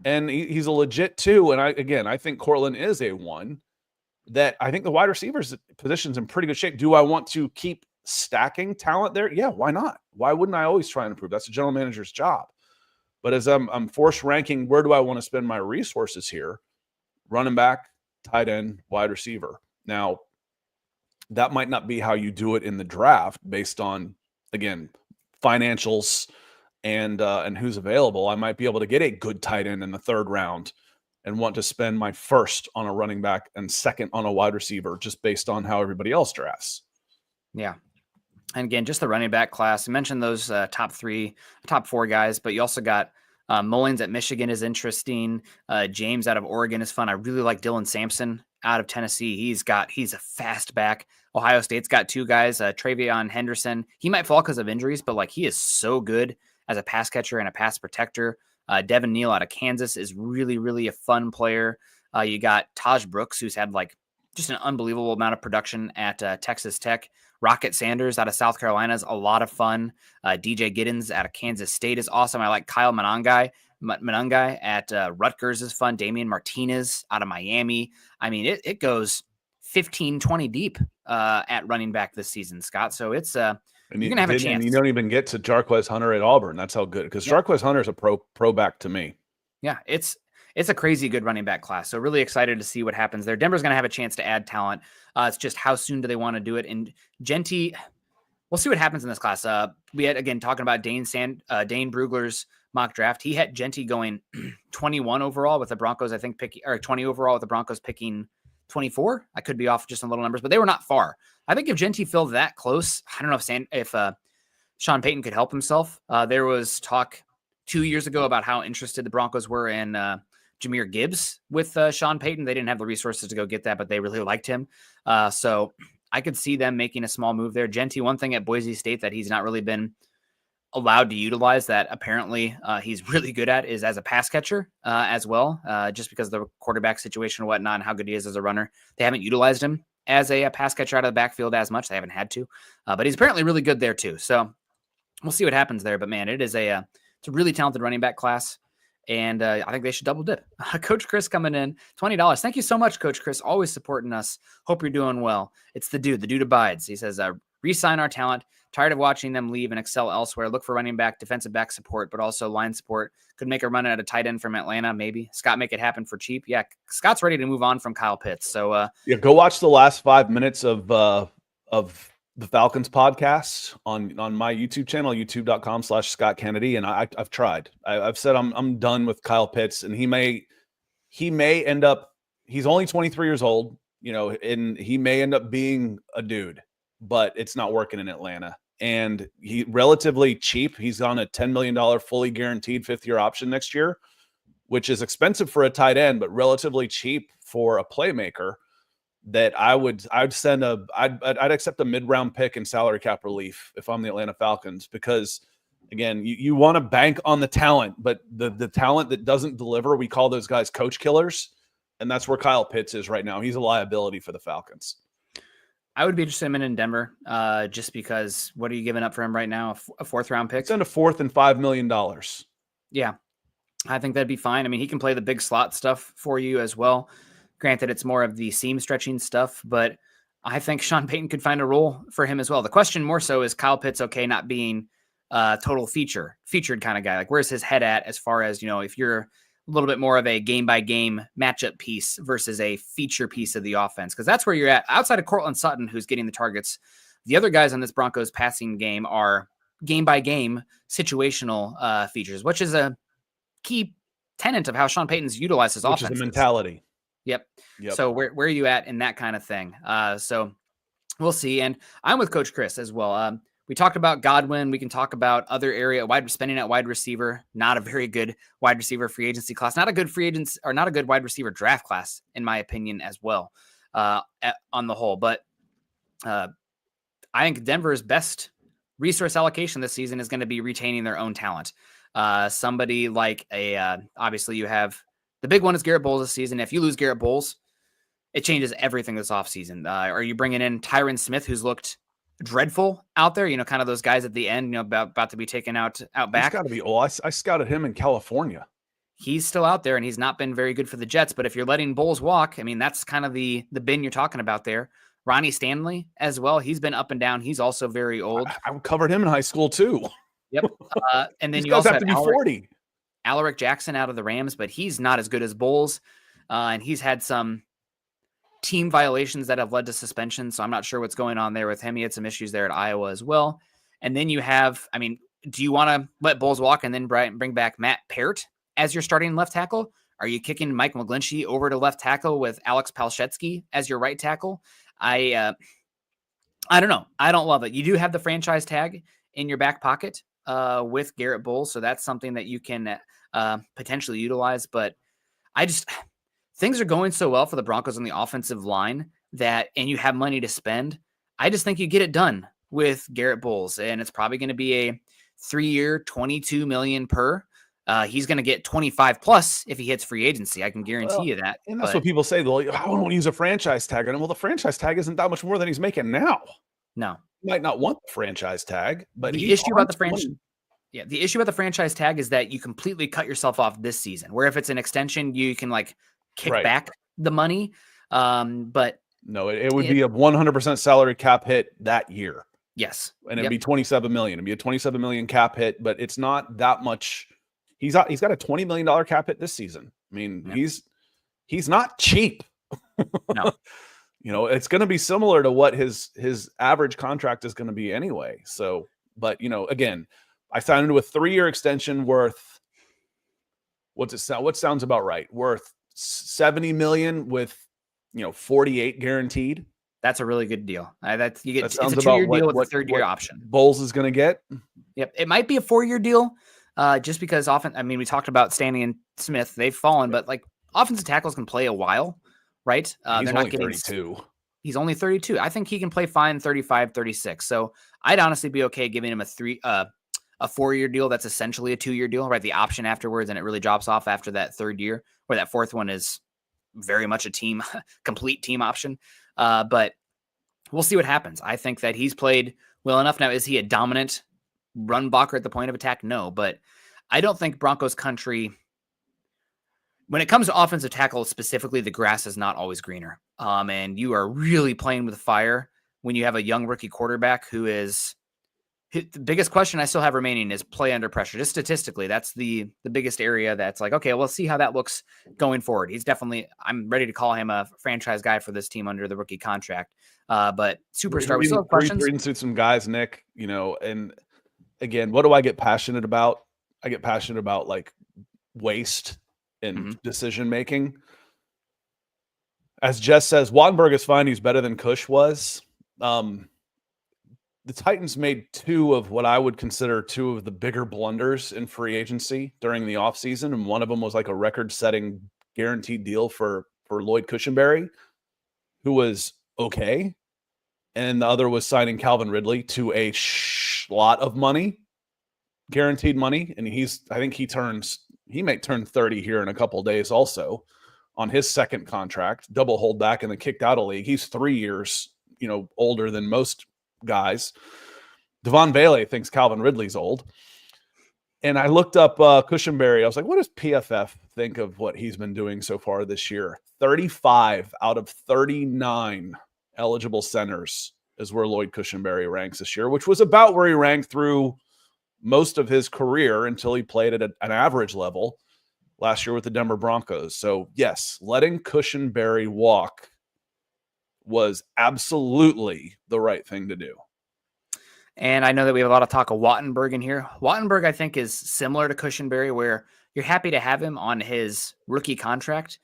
and he's a legit 2. And I think Cortland is a 1. That I think the wide receivers position's in pretty good shape. Do I want to keep stacking talent there? Yeah, why not? Why wouldn't I always try and improve? That's a general manager's job. But as I'm force ranking, where do I want to spend my resources here? Running back, tight end, wide receiver. Now, that might not be how you do it in the draft based on, again, financials and who's available. I might be able to get a good tight end in the 3rd round and want to spend my 1st on a running back and 2nd on a wide receiver, just based on how everybody else drafts. Yeah. And again, just the running back class. You mentioned those top 4 guys, but you also got Mullins at Michigan is interesting. James out of Oregon is fun. I really like Dylan Sampson out of Tennessee. He's a fast back. Ohio State's got 2 guys, Travion Henderson. He might fall because of injuries, but he is so good as a pass catcher and a pass protector. Devin Neal out of Kansas is really, really a fun player. You got Taj Brooks, who's had just an unbelievable amount of production at Texas Tech. Rocket Sanders out of South Carolina is a lot of fun. DJ Giddens out of Kansas State is awesome. I like Kyle Monangai at Rutgers is fun. Damian Martinez out of Miami. I mean, it goes 15, 20 deep at running back this season, Scott. So it's you're going to have a chance. And you don't even get to Jarquez Hunter at Auburn. That's how good, because Jarquez Hunter is a pro back to me. Yeah, it's a crazy good running back class. So really excited to see what happens there. Denver's going to have a chance to add talent. It's just how soon do they want to do it? And Genty, we'll see what happens in this class. We had, again, talking about Dane Brugler's mock draft. He had Genty going 21 overall with the Broncos, I think, 20 overall with the Broncos picking 24. I could be off just on little numbers, but they were not far. I think if Genty filled that close, I don't know if Sean Payton could help himself. There was talk 2 years ago about how interested the Broncos were in Jahmyr Gibbs with Sean Payton. They didn't have the resources to go get that, but they really liked him. So I could see them making a small move there. Genty, one thing at Boise State that he's not really been allowed to utilize that apparently he's really good at is as a pass catcher as well, just because of the quarterback situation and whatnot and how good he is as a runner. They haven't utilized him as a pass catcher out of the backfield as much. They haven't had to, but he's apparently really good there too. So we'll see what happens there. But man, it's a really talented running back class. And I think they should double dip. Coach Chris coming in, $20. Thank you so much, Coach Chris. Always supporting us. Hope you're doing well. It's the dude abides. He says, re-sign our talent. Tired of watching them leave and excel elsewhere. Look for running back, defensive back support, but also line support. Could make a run at a tight end from Atlanta, maybe. Scott, make it happen for cheap. Yeah, Scott's ready to move on from Kyle Pitts. So go watch the last 5 minutes of the Falcons podcast on my YouTube channel, youtube.com/Scott Kennedy. And I've tried. I've said I'm done with Kyle Pitts, and he may end up. He's only 23 years old, and he may end up being a dude, but it's not working in Atlanta. And he relatively cheap. He's on a $10 million fully guaranteed 5th-year option next year, which is expensive for a tight end, but relatively cheap for a playmaker. That I'd accept a mid-round pick and salary cap relief if I'm the Atlanta Falcons, because again, you want to bank on the talent, but the talent that doesn't deliver, we call those guys coach killers. And that's where Kyle Pitts is right now. He's a liability for the Falcons. I would be interested in Denver, just because what are you giving up for him right now? A 4th-round pick? Send a 4th and $5 million. Yeah, I think that'd be fine. I mean, he can play the big slot stuff for you as well. Granted, it's more of the seam stretching stuff, but I think Sean Payton could find a role for him as well. The question more so is Kyle Pitts okay not being a total featured kind of guy? Like, where's his head at as far as, if you're little bit more of a game-by-game matchup piece versus a feature piece of the offense, because that's where you're at. Outside of Cortland Sutton, who's getting the targets, the other guys on this Broncos passing game are game-by-game situational features, which is a key tenet of how Sean Payton's utilized his offense. Which is the mentality. Yep. So where are you at in that kind of thing? So we'll see. And I'm with Coach Chris as well. We talked about Godwin. We can talk about other area spending at wide receiver. Not a very good wide receiver free agency class. Not a good free agents or not a good wide receiver draft class, in my opinion, as well, on the whole. But I think Denver's best resource allocation this season is going to be retaining their own talent. Somebody like obviously you have the big one is Garrett Bowles this season. If you lose Garrett Bowles, it changes everything this offseason. Are you bringing in Tyron Smith, who's looked dreadful out there? Kind of those guys at the end, about to be taken out back. He's got to be. Oh, I scouted him in California. He's still out there, and he's not been very good for the Jets. But if you're letting Bowles walk, I mean, that's kind of the bin you're talking about there. Ronnie Stanley as well. He's been up and down. He's also very old. I covered him in high school too. Yep. And then you also have to be 40. Alaric Jackson out of the Rams, but he's not as good as Bowles. And he's had some team violations that have led to suspension. So I'm not sure what's going on there with him. He had some issues there at Iowa as well. And then you have, do you want to let Bowles walk and then bring back Matt Peart as your starting left tackle? Are you kicking Mike McGlinchey over to left tackle with Alex Palshetsky as your right tackle? I don't know. I don't love it. You do have the franchise tag in your back pocket with Garrett Bowles. So that's something that you can potentially utilize. But things are going so well for the Broncos on the offensive line and you have money to spend. I just think you get it done with Garrett Bowles, and it's probably going to be a 3-year, $22 million per. He's going to get 25 plus if he hits free agency. I can guarantee you that. And that's what people say. Well, I don't want to use a franchise tag on him. Well, the franchise tag isn't that much more than he's making now. No, he might not want the franchise tag, but the issue about the franchise. Yeah, the issue with the franchise tag is that you completely cut yourself off this season. Where if it's an extension, you can kick back the money. But no, it would be a 100% salary cap hit that year. Yes, and it'd be $27 million. It'd be a $27 million cap hit, but it's not that much. He's got a $20 million cap hit this season. He's not cheap. No. It's going to be similar to what his average contract is going to be anyway. So, but again, I signed into a 3-year extension worth, what sounds about right? Worth $70 million with, 48 guaranteed. That's a really good deal. It's a 2-year deal with a 3rd-year option. Bowles is going to get. Yep. It might be a 4-year deal. Just because often, we talked about Stanley and Smith, they've fallen, but offensive tackles can play a while, right? He's only 32. He's only 32. I think he can play fine 35, 36. So I'd honestly be okay giving him a 4-year deal. That's essentially a 2-year deal, right? The option afterwards, and it really drops off after that 3rd year, where that 4th one is very much a complete team option. But we'll see what happens. I think that he's played well enough. Now, is he a dominant run blocker at the point of attack? No, but I don't think Broncos country, when it comes to offensive tackle specifically, the grass is not always greener. And you are really playing with fire when you have a young rookie quarterback who is the biggest question I still have remaining is play under pressure. Just statistically, that's the biggest area that's okay, we'll see how that looks going forward. He's definitely, I'm ready to call him a franchise guy for this team under the rookie contract. But superstar, we still have questions. Reading through some guys, Nick, and again, what do I get passionate about? I get passionate about waste and decision making. As Jess says, Wattenberg is fine. He's better than Cush was. The Titans made 2 of what I would consider 2 of the bigger blunders in free agency during the offseason. And one of them was a record-setting guaranteed deal for Lloyd Cushenberry, who was okay. And the other was signing Calvin Ridley to a lot of money, guaranteed money. And I think he may turn 30 here in a couple of days also on his 2nd contract, double hold back in the kicked out of league. He's 3 years, older than most guys. Devon Bailey thinks Calvin Ridley's old. And I looked up Cushenberry. I was like, what does PFF think of what he's been doing so far this year? 35 out of 39 eligible centers is where Lloyd Cushenberry ranks this year, which was about where he ranked through most of his career until he played at an average level. last year with the Denver Broncos. So yes, letting Cushenberry walk was absolutely the right thing to do. And I know that we have a lot of talk of Wattenberg in here. Wattenberg, I think, is similar to Cushenberry, where you're happy to have him on his rookie contract.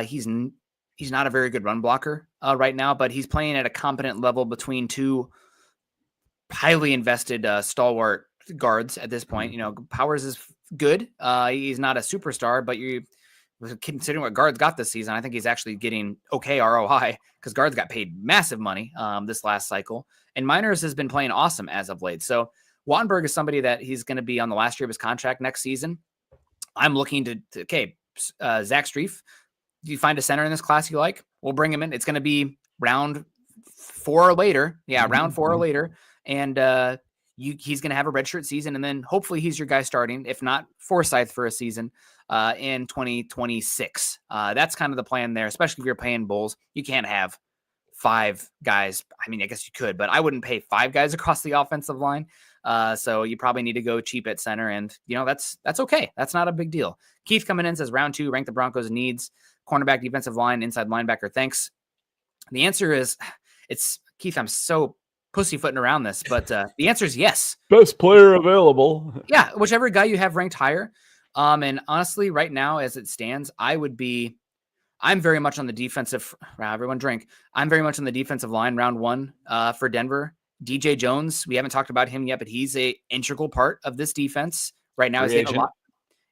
He's not a very good run blocker right now, but he's playing at a competent level between two highly invested stalwart guards at this point. You know, Powers is good. He's not a superstar, but you considering what guards got this season, I think he's actually getting okay ROI because guards got paid massive money this last cycle. And Miners has been playing awesome as of late. So Wattenberg is somebody that he's going to be on the last year of his contract next season. I'm looking to Zach Strief, do you find a center in this class you like? We'll bring him in. It's going to be round 4 or later. Yeah, round 4 or later. And he's going to have a redshirt season, and then hopefully he's your guy starting, if not Forsyth for a season in 2026. That's kind of the plan there, especially if you're paying Bulls. You can't have 5 guys. I mean, I guess you could, but I wouldn't pay 5 guys across the offensive line. So you probably need to go cheap at center, and that's okay. That's not a big deal. Keith coming in says round 2, rank the Broncos needs, cornerback, defensive line, inside linebacker. Thanks. The answer is it's Keith. I'm so pussyfooting around this, but the answer is yes. Best player available. Yeah, whichever guy you have ranked higher. And honestly, right now, as it stands, I'm very much on the defensive. Everyone drink. I'm very much on the defensive line, round 1 for Denver. DJ Jones, we haven't talked about him yet, but he's a integral part of this defense right now. He's getting a lot,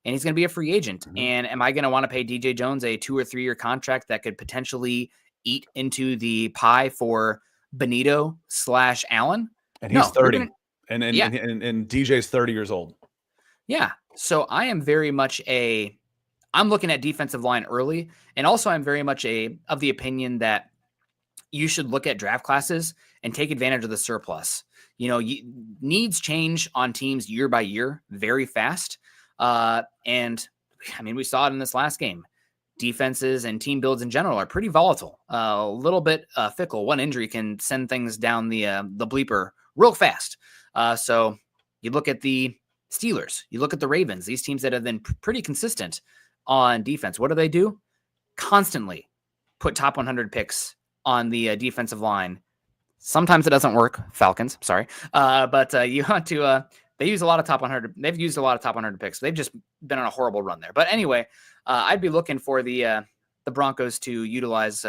and he's going to be a free agent. Mm-hmm. And am I going to want to pay DJ Jones a 2 or 3 year contract that could potentially eat into the pie for Benito / Allen? And he's 30, and DJ's 30 years old. Yeah. So I am very much I'm looking at defensive line early. And also I'm very much of the opinion that you should look at draft classes and take advantage of the surplus. Needs change on teams year by year very fast. And I mean, we saw it in this last game. Defenses and team builds in general are pretty volatile, a little bit fickle. One injury can send things down the bleeper real fast. So you look at the Steelers, you look at the Ravens, these teams that have been pretty consistent on defense. What do? Constantly put top 100 picks on the defensive line. Sometimes it doesn't work. Falcons, sorry. But you want to, they use a lot of top 100. They've used a lot of top 100 picks. They've just been on a horrible run there. But anyway, I'd be looking for the Broncos to utilize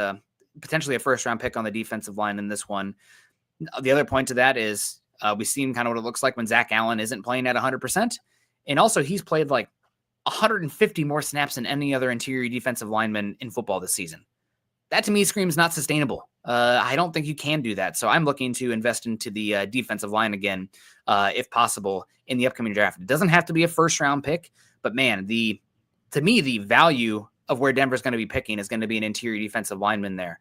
potentially a first-round pick on the defensive line in this one. The other point to that is we've seen kind of what it looks like when Zach Allen isn't playing at 100%. And also he's played like 150 more snaps than any other interior defensive lineman in football this season. That to me screams not sustainable. I don't think you can do that. So I'm looking to invest into the defensive line again, if possible, in the upcoming draft. It doesn't have to be a first-round pick, but man, to me, the value of where Denver's going to be picking is going to be an interior defensive lineman there.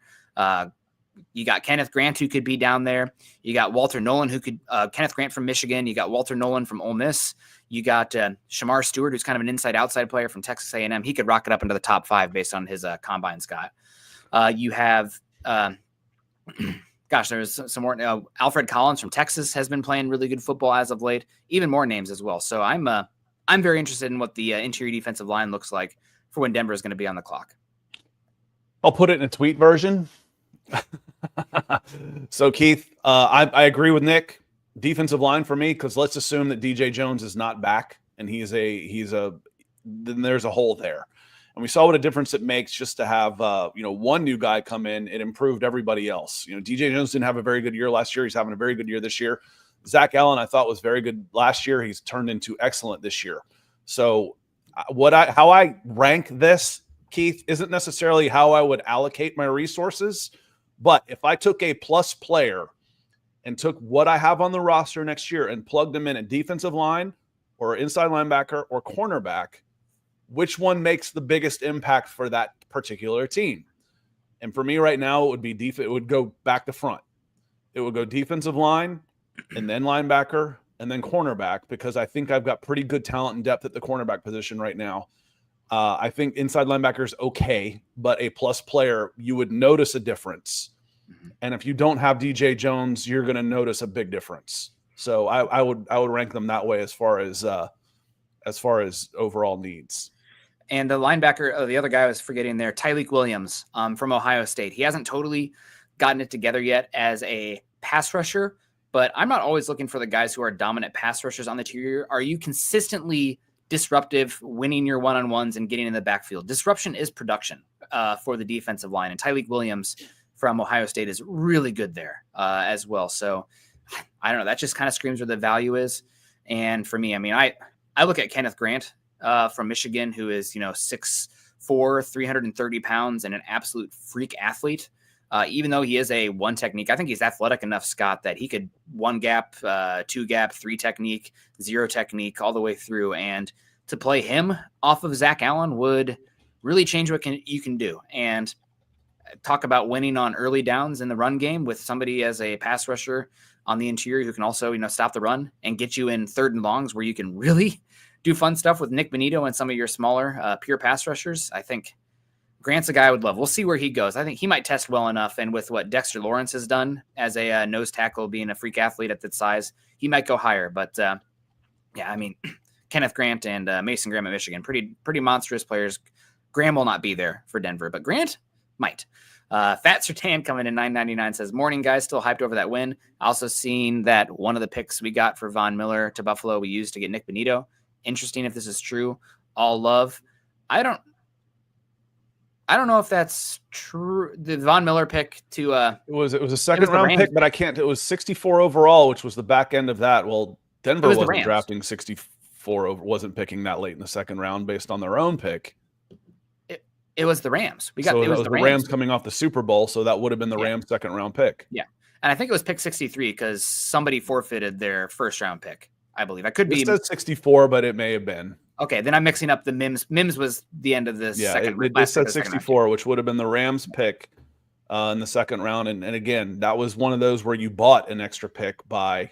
You got Kenneth Grant, who could be down there. You got Walter Nolan, Kenneth Grant from Michigan. You got Walter Nolan from Ole Miss. You got Shamar Stewart, who's kind of an inside-outside player from Texas A&M. He could rocket up into the top 5 based on his combine, Scott. You have, there's some more. Alfred Collins from Texas has been playing really good football as of late. Even more names as well. So I'm very interested in what the interior defensive line looks like for when Denver is going to be on the clock. I'll put it in a tweet version. So Keith, I agree with Nick. Defensive line for me, because let's assume that DJ Jones is not back, and then there's a hole there. And we saw what a difference it makes just to have one new guy come in. It improved everybody else. DJ Jones didn't have a very good year last year. He's having a very good year this year. Zach Allen, I thought, was very good last year. He's turned into excellent this year. So how I rank this, Keith, isn't necessarily how I would allocate my resources. But if I took a plus player and took what I have on the roster next year and plugged them in at defensive line or inside linebacker or cornerback, which one makes the biggest impact for that particular team? And for me right now, it would be it would go back to front. It would go defensive line and then linebacker and then cornerback, because I think I've got pretty good talent and depth at the cornerback position right now. I think inside linebacker is okay, but a plus player, you would notice a difference. And if you don't have DJ Jones, you're going to notice a big difference. So I would rank them that way as far as overall needs. And the linebacker, the other guy I was forgetting there, Tyleik Williams from Ohio State. He hasn't totally gotten it together yet as a pass rusher, but I'm not always looking for the guys who are dominant pass rushers on the interior. Are you consistently disruptive, winning your one-on-ones and getting in the backfield? Disruption is production for the defensive line. And Tyleik Williams from Ohio State is really good there as well. So I don't know. That just kind of screams where the value is. And for me, I mean, I look at Kenneth Grant from Michigan, who is, 6'4", 330 pounds and an absolute freak athlete. Even though he is a one technique, I think he's athletic enough, Scott, that he could one gap, two gap, three technique, zero technique all the way through. And to play him off of Zach Allen would really change what you can do. And talk about winning on early downs in the run game with somebody as a pass rusher on the interior who can also, stop the run and get you in 3rd and longs where you can really do fun stuff with Nick Bonito and some of your smaller pure pass rushers. I think Grant's a guy I would love. We'll see where he goes. I think he might test well enough. And with what Dexter Lawrence has done as a nose tackle, being a freak athlete at that size, he might go higher. But I mean, Kenneth Grant and Mason Graham at Michigan, pretty monstrous players. Graham will not be there for Denver, but Grant might. Fat Sertan coming in $9.99 says, morning guys, still hyped over that win. Also seen that one of the picks we got for Von Miller to Buffalo, we used to get Nick Bonito. Interesting if this is true. All love. I don't know if that's true. The Von Miller pick to it was a second round pick, but it was 64 overall, which was the back end of that. Well, Denver wasn't drafting 64 wasn't picking that late in the second round based on their own pick. It was the Rams. It was the Rams coming off the Super Bowl, so that would have been the Rams' second round pick. Yeah. And I think it was pick 63 because somebody forfeited their first round pick, I believe. I could be. It says 64, but it may have been. Okay, then I'm mixing up the Mims. Mims was the end of the second. It said 64, which would have been the Rams pick in the second round. And again, that was one of those where you bought an extra pick by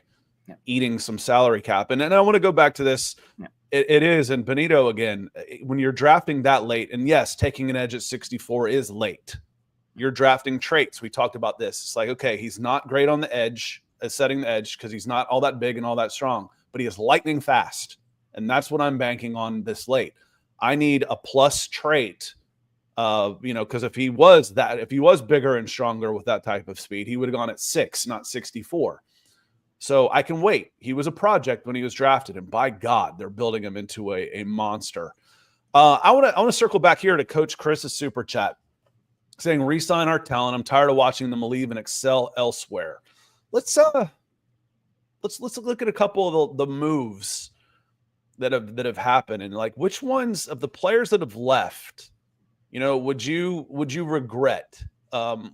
eating some salary cap. And I want to go back to this. Yeah. It is. And Bonito, again, when you're drafting that late, and yes, taking an edge at 64 is late. You're drafting traits. We talked about this. It's like, okay, he's not great on the edge, setting the edge, because he's not all that big and all that strong, but he is lightning fast. And that's what I'm banking on this late. I need a plus trait, because if he was bigger and stronger with that type of speed, he would have gone at 6, not 64. So I can wait. He was a project when he was drafted, and by God, they're building him into a monster. I want to circle back here to Coach Chris's super chat, saying, "Resign our talent. I'm tired of watching them leave and excel elsewhere." Let's look at a couple of the moves that have happened, and like which ones of the players that have left, would you regret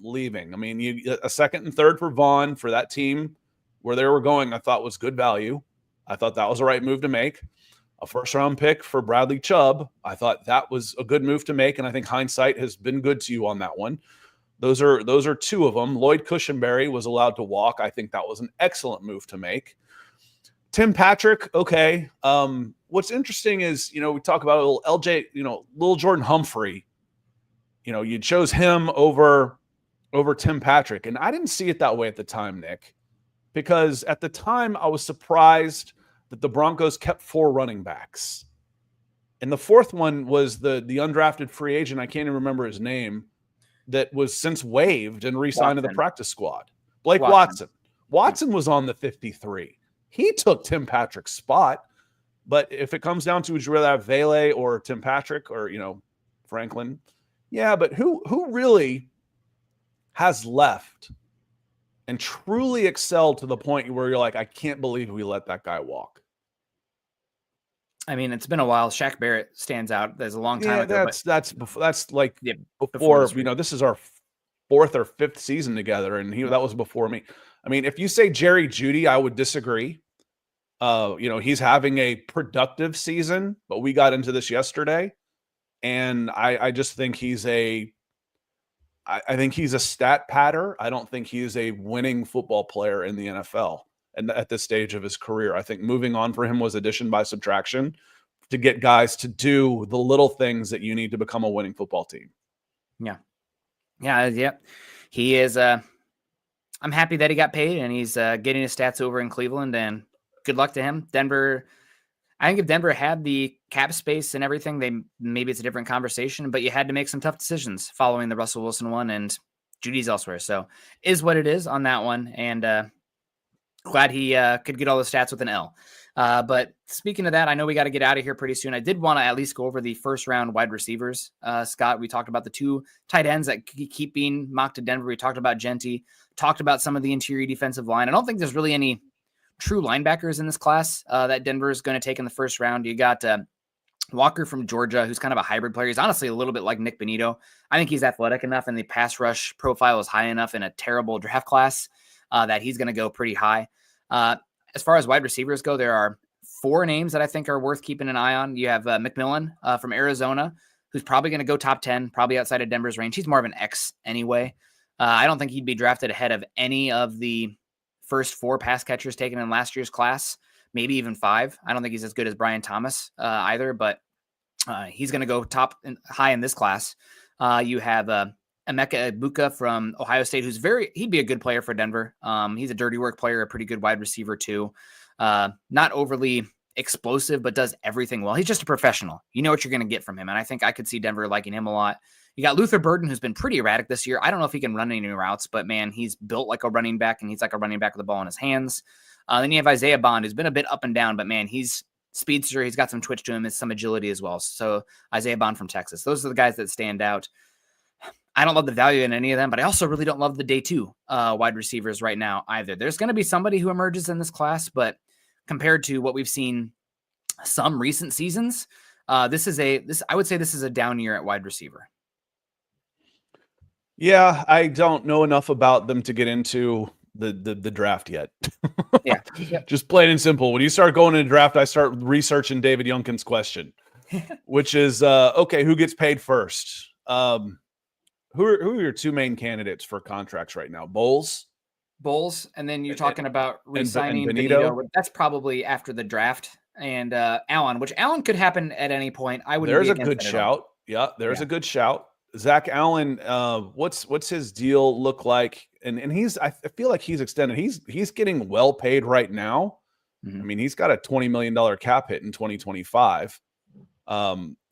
leaving? I mean, a second and third for Vaughn for that team where they were going, I thought was good value. I thought that was the right move to make. A first-round pick for Bradley Chubb, I thought that was a good move to make, and I think hindsight has been good to you on that one. Those are two of them. Lloyd Cushenberry was allowed to walk. I think that was an excellent move to make. Tim Patrick, okay. What's interesting is, we talk about a little LJ, little Jordan Humphrey. You chose him over Tim Patrick, and I didn't see it that way at the time, Nick. Because at the time, I was surprised that the Broncos kept 4 running backs. And the fourth one was the undrafted free agent, I can't even remember his name, that was since waived and re-signed to the practice squad. Blake Watson. Watson was on the 53. He took Tim Patrick's spot. But if it comes down to, would you rather have Vele or Tim Patrick or, Franklin? Yeah, but who really has left and truly excelled to the point where you're like, I can't believe we let that guy walk? I mean, it's been a while. Shaq Barrett stands out. There's a long time ago. That's before this is our 4th or 5th season together, and that was before me. I mean, if you say Jerry Jeudy, I would disagree. He's having a productive season, but we got into this yesterday, and I just think I think he's a stat patter. I don't think he is a winning football player in the NFL. And at this stage of his career, I think moving on for him was addition by subtraction to get guys to do the little things that you need to become a winning football team. Yeah. He is. I'm happy that he got paid and he's getting his stats over in Cleveland, and good luck to him. Denver, I think if Denver had the cap space and everything, maybe it's a different conversation, but you had to make some tough decisions following the Russell Wilson one, and Judy's elsewhere. So is what it is on that one. And glad he could get all the stats with an L. But speaking of that, I know we got to get out of here pretty soon. I did want to at least go over the first round wide receivers. Scott, we talked about the 2 tight ends that keep being mocked to Denver. We talked about Genty, talked about some of the interior defensive line. I don't think there's really any true linebackers in this class that Denver is going to take in the first round. You got Walker from Georgia, who's kind of a hybrid player. He's honestly a little bit like Nick Benito. I think he's athletic enough and the pass rush profile is high enough in a terrible draft class that he's going to go pretty high. As far as wide receivers go, there are 4 names that I think are worth keeping an eye on. You have McMillan from Arizona, who's probably going to go top 10, probably outside of Denver's range. He's more of an X anyway. I don't think he'd be drafted ahead of any of the first 4 pass catchers taken in last year's class, maybe even 5. I don't think he's as good as Brian Thomas either, but he's going to go top and high in this class. You have Emeka Egbuka from Ohio State, he'd be a good player for Denver. He's a dirty work player, a pretty good wide receiver too. Not overly explosive, but does everything well. He's just a professional. You know what you're going to get from him. And I think I could see Denver liking him a lot. You got Luther Burden, who's been pretty erratic this year. I don't know if he can run any routes, but man, he's built like a running back, and he's like a running back with the ball in his hands. Then you have Isaiah Bond, who's been a bit up and down, but man, he's speedster. He's got some twitch to him and some agility as well. So Isaiah Bond from Texas. Those are the guys that stand out. I don't love the value in any of them, but I also really don't love the day 2 wide receivers right now either. There's going to be somebody who emerges in this class, but compared to what we've seen some recent seasons, I would say this is a down year at wide receiver. Yeah, I don't know enough about them to get into the draft yet. Yeah. Just plain and simple. When you start going into draft, I start researching David Youngkin's question, which is, okay, who gets paid first? Who are your 2 main candidates for contracts right now? Bowles, and then you're talking about resigning and Benito. That's probably after the draft. And Allen, which Allen could happen at any point. There's a good shout. Yeah, there's a good shout. Zach Allen, what's his deal look like? And I feel like he's extended. He's getting well paid right now. Mm-hmm. I mean, he's got a $20 million cap hit in 2025.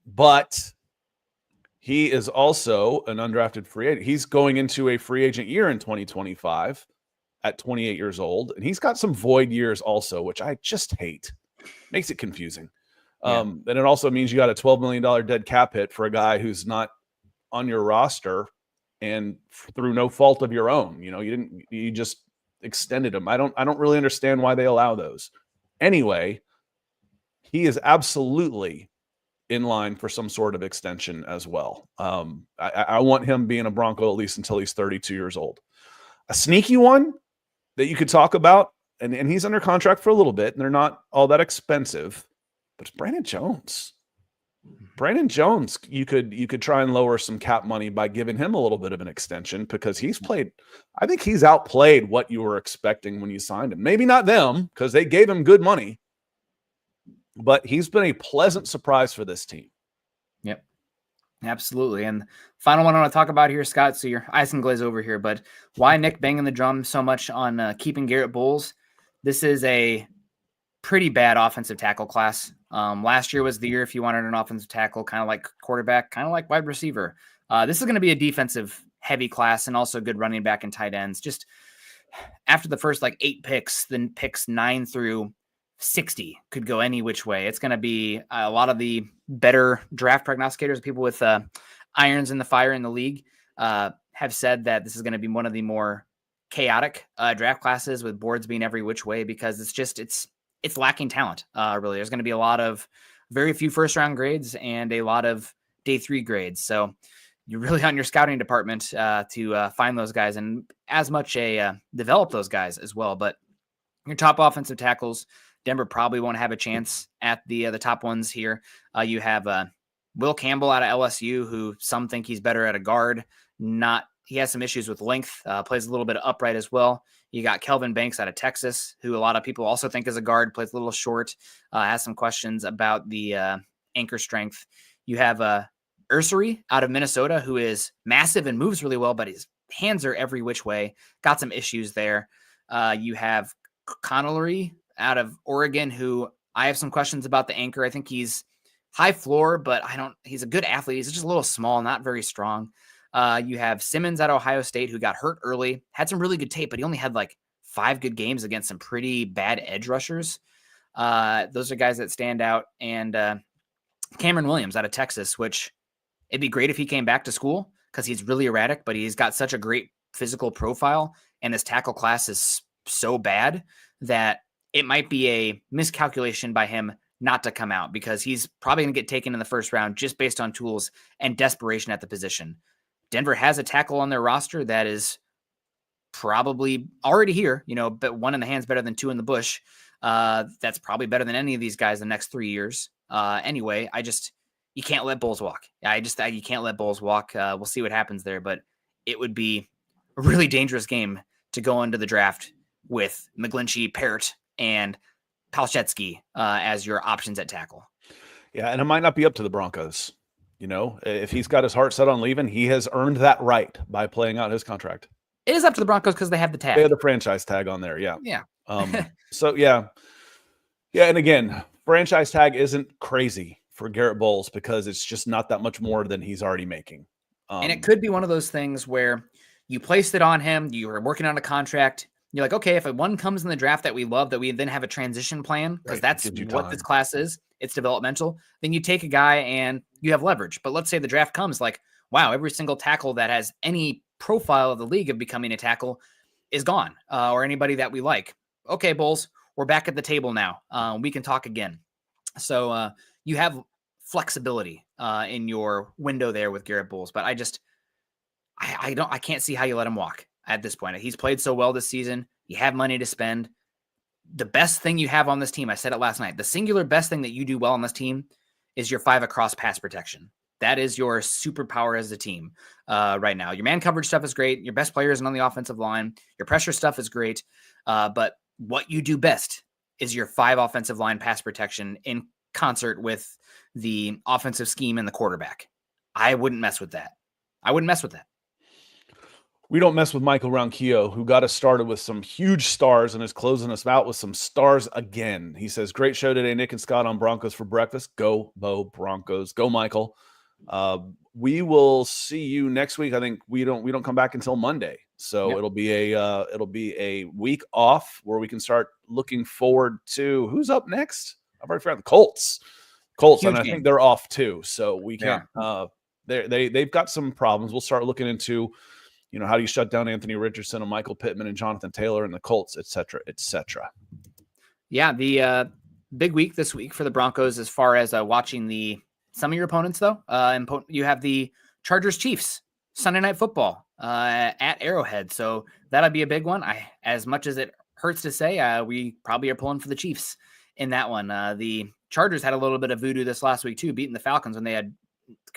But he is also an undrafted free agent. He's going into a free agent year in 2025 at 28 years old. And he's got some void years also, which I just hate. Makes it confusing. And it also means you got a $12 million dead cap hit for a guy who's not on your roster and through no fault of your own. You just extended him. I don't really understand why they allow those. Anyway, he is absolutely in line for some sort of extension as well. I want him being a Bronco at least until he's 32 years old. A sneaky one that you could talk about, and he's under contract for a little bit, and they're not all that expensive, but it's Brandon Jones. Brandon Jones, you could try and lower some cap money by giving him a little bit of an extension, because I think he's outplayed what you were expecting when you signed him. Maybe not them, because they gave him good money, but he's been a pleasant surprise for this team. Yep, absolutely. And final one I want to talk about here, Scott, so your eyes can glaze over here, but why Nick banging the drum so much on keeping Garrett Bowles? This is a pretty bad offensive tackle class. Last year was the year if you wanted an offensive tackle, kind of like quarterback, kind of like wide receiver. This is going to be a defensive heavy class, and also good running back and tight ends. Just after the first 8 picks, then picks 9 through 60 could go any which way. It's going to be a lot of the better draft prognosticators, people with irons in the fire in the league, have said that this is going to be one of the more chaotic draft classes, with boards being every which way, because it's lacking talent. Really, there's going to be a lot of very few first round grades and a lot of day 3 grades. So you're really on your scouting department to find those guys, and as much develop those guys as well. But your top offensive tackles, Denver probably won't have a chance at the top ones here. You have Will Campbell out of LSU, who some think he's better at a guard. He has some issues with length, plays a little bit of upright as well. You got Kelvin Banks out of Texas, who a lot of people also think is a guard, plays a little short, has some questions about the anchor strength. You have Ursery out of Minnesota, who is massive and moves really well, but his hands are every which way. Got some issues there. You have Connolly out of Oregon, who I have some questions about the anchor. I think he's high floor, but he's a good athlete. He's just a little small, not very strong. You have Simmons at Ohio State, who got hurt early, had some really good tape, but he only had like 5 good games against some pretty bad edge rushers. Those are guys that stand out. And Cameron Williams out of Texas, which it'd be great if he came back to school because he's really erratic, but he's got such a great physical profile, and his tackle class is so bad that it might be a miscalculation by him not to come out, because he's probably going to get taken in the first round just based on tools and desperation at the position. Denver has a tackle on their roster that is probably already here, but 1 in the hand's better than 2 in the bush. That's probably better than any of these guys the next 3 years. Anyway, you can't let Bulls walk. You can't let Bulls walk. We'll see what happens there, but it would be a really dangerous game to go into the draft with McGlinchey, Parrott, and Palczewski as your options at tackle. Yeah, and it might not be up to the Broncos. If he's got his heart set on leaving, he has earned that right by playing out his contract. It is up to the Broncos because they have the tag. They have the franchise tag on there, yeah. Yeah. So, yeah. Yeah, and again, franchise tag isn't crazy for Garrett Bowles because it's just not that much more than he's already making. And it could be one of those things where you placed it on him, you were working on a contract, you're like, okay, if one comes in the draft that we love, that we then have a transition plan, because that's what this class is, it's developmental, then you take a guy and you have leverage. But let's say the draft comes like, wow, every single tackle that has any profile of the league of becoming a tackle is gone, or anybody that we like. Okay, Bulls, we're back at the table now. We can talk again. So you have flexibility in your window there with Garrett Bowles, but I can't see how you let him walk at this point. He's played so well this season. You have money to spend. The best thing you have on this team, I said it last night, the singular best thing that you do well on this team is your 5 across pass protection. That is your superpower as a team right now. Your man coverage stuff is great. Your best player isn't on the offensive line. Your pressure stuff is great. But what you do best is your 5 offensive line pass protection in concert with the offensive scheme and the quarterback. I wouldn't mess with that. We don't mess with Michael Ronquillo, who got us started with some huge stars and is closing us out with some stars again. He says, great show today, Nick and Scott on Broncos for breakfast. Go, Bo Broncos. Go, Michael. We will see you next week. I think we don't come back until Monday. So yep. It'll be a week off where we can start looking forward to who's up next. I've already forgot the Colts. Huge and I think they're off too. So we can't they've got some problems. We'll start looking into how do you shut down Anthony Richardson and Michael Pittman and Jonathan Taylor and the Colts, et cetera, et cetera. Yeah, the big week this week for the Broncos as far as watching some of your opponents, though. You have the Chargers-Chiefs Sunday Night Football at Arrowhead, so that'll be a big one. As much as it hurts to say, we probably are pulling for the Chiefs in that one. The Chargers had a little bit of voodoo this last week, too, beating the Falcons when they had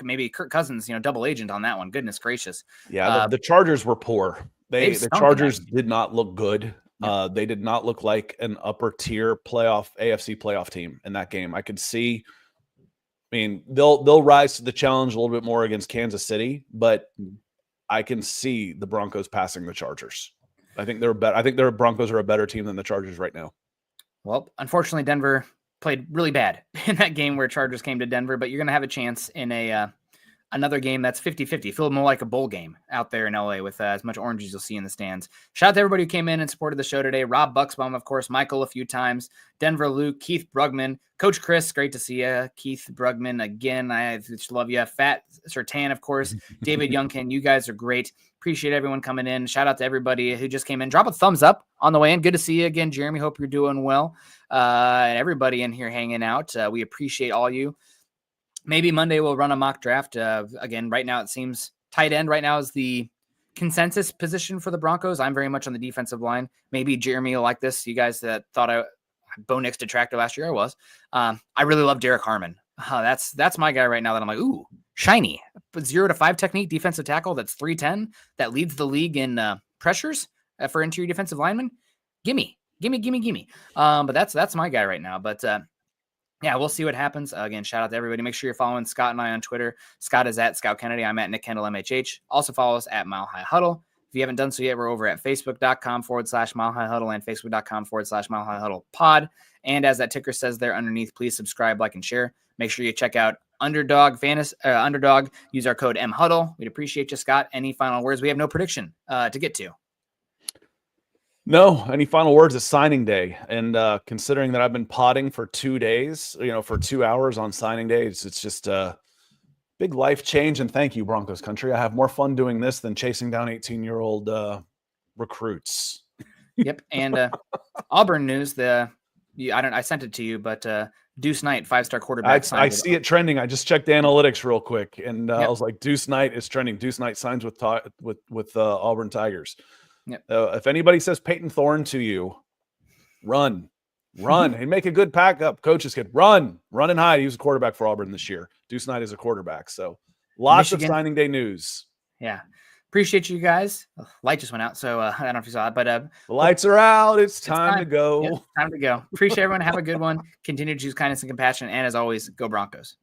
maybe Kirk Cousins, double agent on that one. Goodness gracious. Yeah, the Chargers were poor. The Chargers did not look good. Yeah. They did not look like an upper tier AFC playoff team in that game. I could see, they'll rise to the challenge a little bit more against Kansas City, but I can see the Broncos passing the Chargers. I think they're better. I think their Broncos are a better team than the Chargers right now. Well, unfortunately, Denver played really bad in that game where Chargers came to Denver, but you're going to have a chance in another game that's 50-50. Feel more like a bowl game out there in LA with as much orange as you'll see in the stands. Shout out to everybody who came in and supported the show today. Rob Bucksbaum, of course, Michael a few times, Denver Luke, Keith Brugman, Coach Chris, great to see you. Keith Brugman, again, I just love you. Fat Sertan, of course, David Youngkin, you guys are great. Appreciate everyone coming in. Shout out to everybody who just came in. Drop a thumbs up on the way in. Good to see you again, Jeremy. Hope you're doing well. And everybody in here hanging out. We appreciate all you. Maybe Monday we'll run a mock draft. Again, right now it seems tight end right now is the consensus position for the Broncos. I'm very much on the defensive line. Maybe Jeremy will like this. You guys that thought Bo Nix detractor last year, I was. I really love Derek Harmon. That's my guy right now that I'm like, ooh, shiny. 0 to 5 technique defensive tackle that's 310 that leads the league in pressures for interior defensive linemen. Gimme. But that's my guy right now. But yeah, we'll see what happens. Again, shout out to everybody. Make sure you're following Scott and I on Twitter. Scott is at Scott Kennedy. I'm at Nick Kendell MHH. Also follow us at Mile High Huddle. If you haven't done so yet, we're over at facebook.com/Mile High Huddle and facebook.com/Mile High Huddle pod. And as that ticker says there underneath, please subscribe, like, and share. Make sure you check out Underdog. Use our code MHuddle. We'd appreciate you, Scott. Any final words? We have no prediction to get to. No, any final words? It's signing day. And considering that I've been potting for 2 days, for 2 hours on signing day, it's just a big life change. And thank you, Broncos country. I have more fun doing this than chasing down 18-year-old recruits. Yep. And Auburn news, I sent it to you, but Deuce Knight, 5-star quarterback. I see it trending. I just checked analytics real quick, and I was like, Deuce Knight is trending. Deuce Knight signs with Auburn Tigers. Yep. If anybody says Peyton Thorne to you, run. And make a good pack up. Coaches could run and hide. He was a quarterback for Auburn this year. Deuce Knight is a quarterback. So lots of signing day news. Yeah. Appreciate you guys. Light just went out, so I don't know if you saw it, but the lights are out. It's time to go. Yep, time to go. Appreciate everyone. Have a good one. Continue to choose kindness and compassion. And as always, go Broncos.